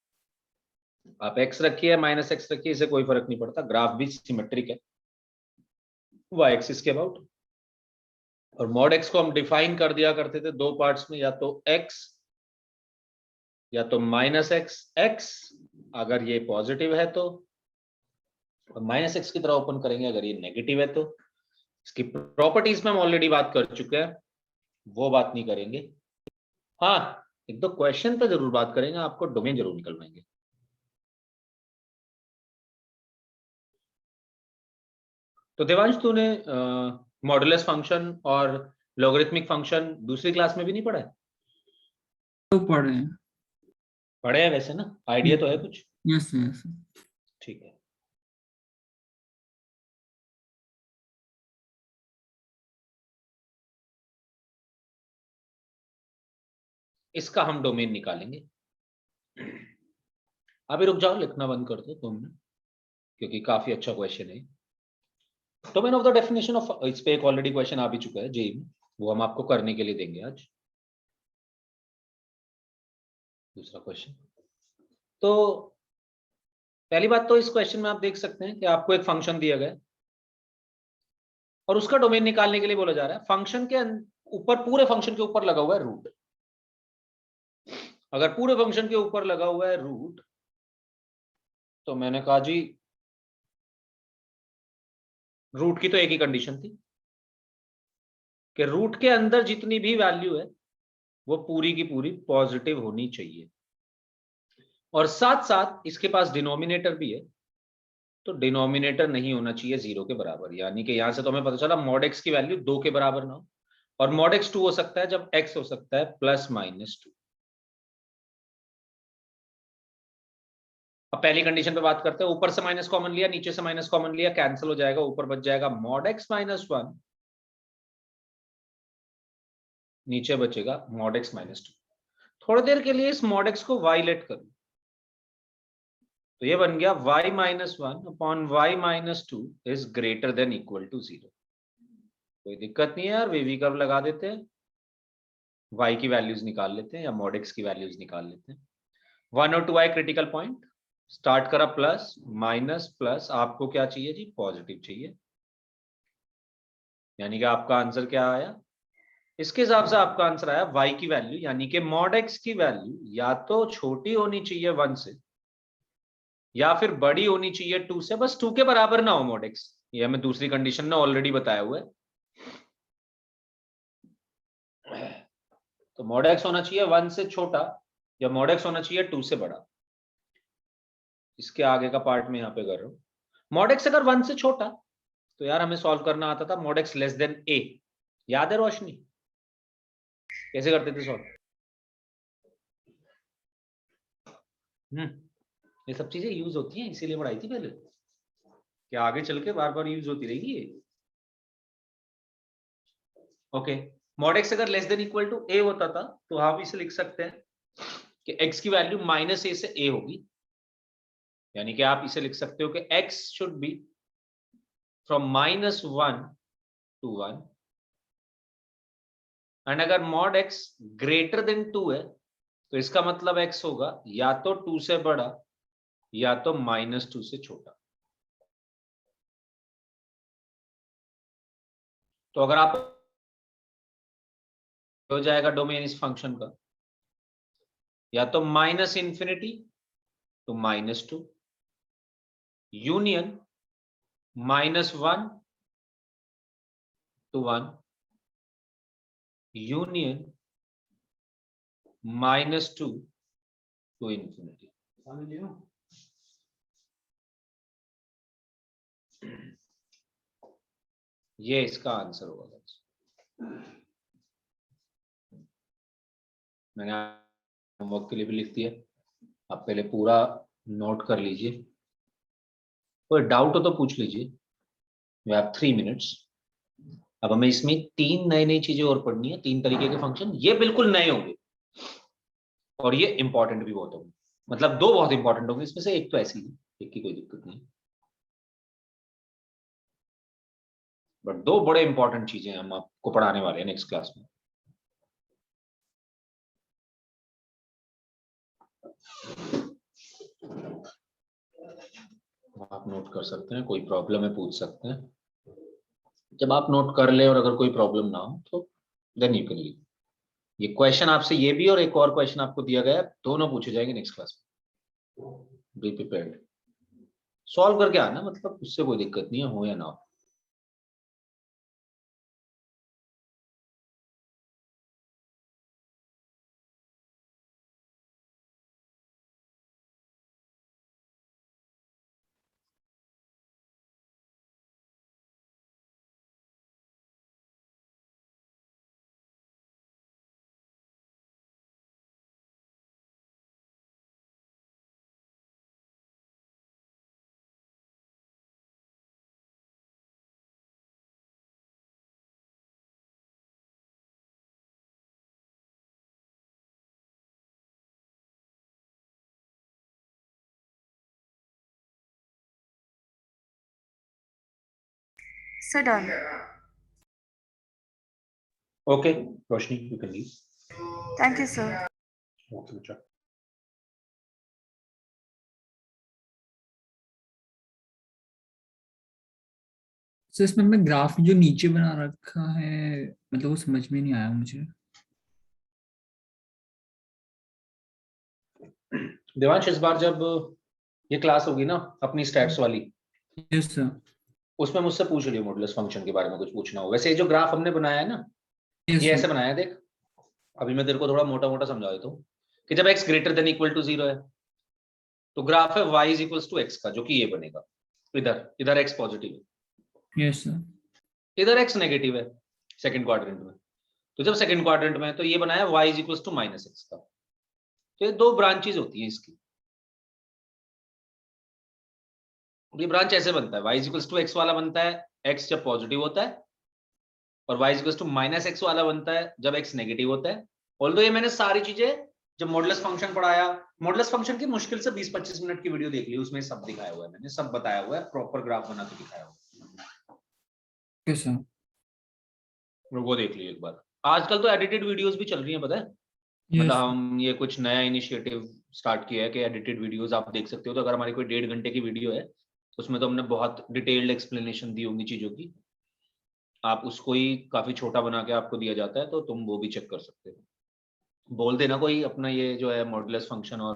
आप x रखिए माइनस x रखिए, इसे कोई फर्क नहीं पड़ता। ग्राफ भी सिमेट्रिक है y एक्सिस के अबाउट। और मॉड x को हम डिफाइन कर दिया करते थे दो पार्ट्स में, या तो x या तो माइनस x अगर ये पॉजिटिव है तो, और माइनस x की तरह ओपन करेंगे अगर ये नेगेटिव है तो। इसकी प्रॉपर्टीज में हम ऑलरेडी बात कर चुके हैं, वो बात नहीं करेंगे। हाँ, एक दो क्वेश्चन पे जरूर बात करेंगे, आपको डोमेन जरूर निकलवाएंगे। तो देवांश, तूने मॉडुलस फंक्शन और लॉगरिथमिक फंक्शन दूसरी क्लास में भी नहीं पढ़ा है? तो पढ़े हैं। पढ़े हैं वैसे ना, आइडिया तो है कुछ? Yes yes. ठीक है। इसका हम डोमेन निकालेंगे। अभी रुक जाओ, लिखना बंद कर दो तुमने, क्योंकि काफी अच्छा क्वेश्चन है। Domain of the definition of, इस पे एक ऑलरेडी क्वेश्चन आ भी चुका है जेईई में, वो हम आपको करने के लिए देंगे आज। दूसरा क्वेश्चन। तो पहली बात तो इस क्वेश्चन में आप देख सकते हैं कि आपको एक फंक्शन दिया गया है और उसका डोमेन निकालने के लिए बोला जा रहा है। फंक्शन के ऊपर, पूरे फंक्शन के ऊपर लगा हुआ है रूट। अगर पूरे फंक्शन के ऊपर लगा हुआ है रूट, तो मैंने कहा जी रूट की तो एक ही कंडीशन थी कि रूट के अंदर जितनी भी वैल्यू है वो पूरी की पूरी पॉजिटिव होनी चाहिए, और साथ साथ इसके पास डिनोमिनेटर भी है, तो डिनोमिनेटर नहीं होना चाहिए 0 के बराबर। यानी कि यहां से तो हमें पता चला मॉड x की वैल्यू 2 के बराबर ना हो, और मॉड x 2 हो सकता है जब x हो सकता है ±2। अब पहली कंडीशन पे बात करते हैं। ऊपर से माइनस कॉमन लिया, नीचे से माइनस कॉमन लिया, कैंसिल हो जाएगा, ऊपर बच जाएगा मॉड x -1, नीचे बचेगा मॉड x -2। थोड़ी देर के लिए इस मॉड x को y लेट करूं, तो ये बन गया y -1 upon y -2 is greater than equal to 0। कोई दिक्कत नहीं है यार, वेवी कर्व लगा देते हैं, y की वैल्यूज निकाल लेते हैं या मॉड x की वैल्यूज निकाल लेते हैं। 1 और 2 आए क्रिटिकल पॉइंट, स्टार्ट करा प्लस माइनस प्लस, आपको क्या चाहिए जी? पॉजिटिव चाहिए। यानी कि आपका आंसर क्या आया? इसके हिसाब से आपका आंसर आया y की वैल्यू, यानी कि मॉड x की वैल्यू या तो छोटी होनी चाहिए 1 से, या फिर बड़ी होनी चाहिए 2 से, बस 2 के बराबर ना हो मॉड x। ये हमें दूसरी कंडीशन ने ऑलरेडी बताया हुआ है। तो मॉड x होना चाहिए 1 से छोटा, या मॉड x होना चाहिए 2 से बड़ा। इसके आगे का पार्ट में यहाँ पे कर रहा हूं। मॉड x अगर 1 से छोटा, तो यार हमें सॉल्व करना आता था mod x less than a। याद है रोशनी, कैसे करते थे सॉल्व? ये सब चीजें यूज होती हैं, इसीलिए पढ़ाई थी पहले, क्या आगे चल के बार बार यूज होती रहेगी ये। ओके, मॉड x अगर less than equal to a होता था, तो आप इसे लिख सकते हैं कि x की वैल्यू -a से a होगी। यानी कि आप इसे लिख सकते हो कि x should be from -1 to 1, and अगर मॉड x ग्रेटर देन 2 है, तो इसका मतलब x होगा या तो 2 से बड़ा या तो -2 से छोटा। तो अगर आप हो जाएगा डोमेन इस फंक्शन का या तो -∞ to -2 union -1 to to 1 union minus 2 to infinity. ये इसका आंसर होगा। मैंने होमवर्क के लिए भी लिख दिया, आप पहले पूरा नोट कर लीजिए, कोई डाउट हो तो पूछ लीजिए। We have 3 minutes. अब हमें इसमें 3 नई चीजें और पढ़नी है, 3 तरीके के फंक्शन, ये बिल्कुल नए होंगे और ये इंपॉर्टेंट भी बहुत होंगे, मतलब 2 बहुत इंपॉर्टेंट होंगे इसमें से, एक तो ऐसी है, एक की कोई दिक्कत नहीं, बट 2 बड़े इंपॉर्टेंट चीजें हम आपको पढ़ाने वाले हैं नेक्स्ट क्लास में। आप नोट कर सकते हैं, कोई प्रॉब्लम है पूछ सकते हैं। जब आप नोट कर ले और अगर कोई प्रॉब्लम ना हो तो देन यू कैन लीव। ये क्वेश्चन आपसे ये भी और एक और क्वेश्चन आपको दिया गया है, दोनों पूछे जाएंगे नेक्स्ट क्लास में। बी प्रिपेयर्ड, सॉल्व करके आना, मतलब उससे कोई दिक्कत नहीं है, हो या ना हो। Sir, done. Okay Roshni, you can leave. Thank you, sir. Okay बच्चा। सो इसमें मैं ग्राफ जो नीचे बना रखा है, मतलब वो समझ में नहीं आया मुझे। देवांश, इस बार जब ये क्लास होगी ना अपनी स्टैट्स वाली, यस सर। उसमें मुझसे पूछ लियो मॉडुलस फंक्शन के बारे में कुछ पूछना हो। वैसे ये जो ग्राफ हमने बनाया है ना, यस ये ऐसे सर। बनाया है, देख अभी मैं तेरे को थोड़ा मोटा मोटा समझा देता हूँ कि जब x greater than equal to 0 है तो ग्राफ है y is equals to x का, जो कि ये बनेगा। इधर x पॉजिटिव है, यस सर। इधर x नेगेटिव है सेकंड क्वाड्रेंट में। तो जब सेकंड क्वाड्रेंट में है तो ये बनाया y is equals to minus x का। तो ये 2 ब्रांचेज होती है इसकी। ये ब्रांच ऐसे बनता है, y is equals to x वाला बनता है x जब पॉजिटिव होता है, और y is equals to minus x वाला बनता है जब x नेगेटिव होता है। ऑल्दो ये मैंने सारी चीजें जब मॉडुलस फंक्शन पढ़ाया, मॉडुलस फंक्शन की मुश्किल से 20-25 मिनट की वीडियो देख ली, उसमें सब दिखाया हुआ है, मैंने सब बताया हुआ है, प्रॉपर ग्राफ बना के दिखाया हुआ है। Yes sir. वो देख लीजिए एक बार। आजकल तो एडिटेड वीडियोस भी चल रही हैं, पता है, मतलब हम ये कुछ नया इनिशिएटिव स्टार्ट किया है कि एडिटेड वीडियोस आप देख सकते हो। तो अगर हमारी कोई 1.5 घंटे की वीडियो है उसमें तो हमने बहुत डिटेल्ड एक्सप्लेनेशन दी होंगी चीजों की, आप उसको ही काफी छोटा बना के आपको दिया जाता है, तो तुम वो भी चेक कर सकते हो। बोल देना कोई अपना ये जो है मॉडुलस फंक्शन और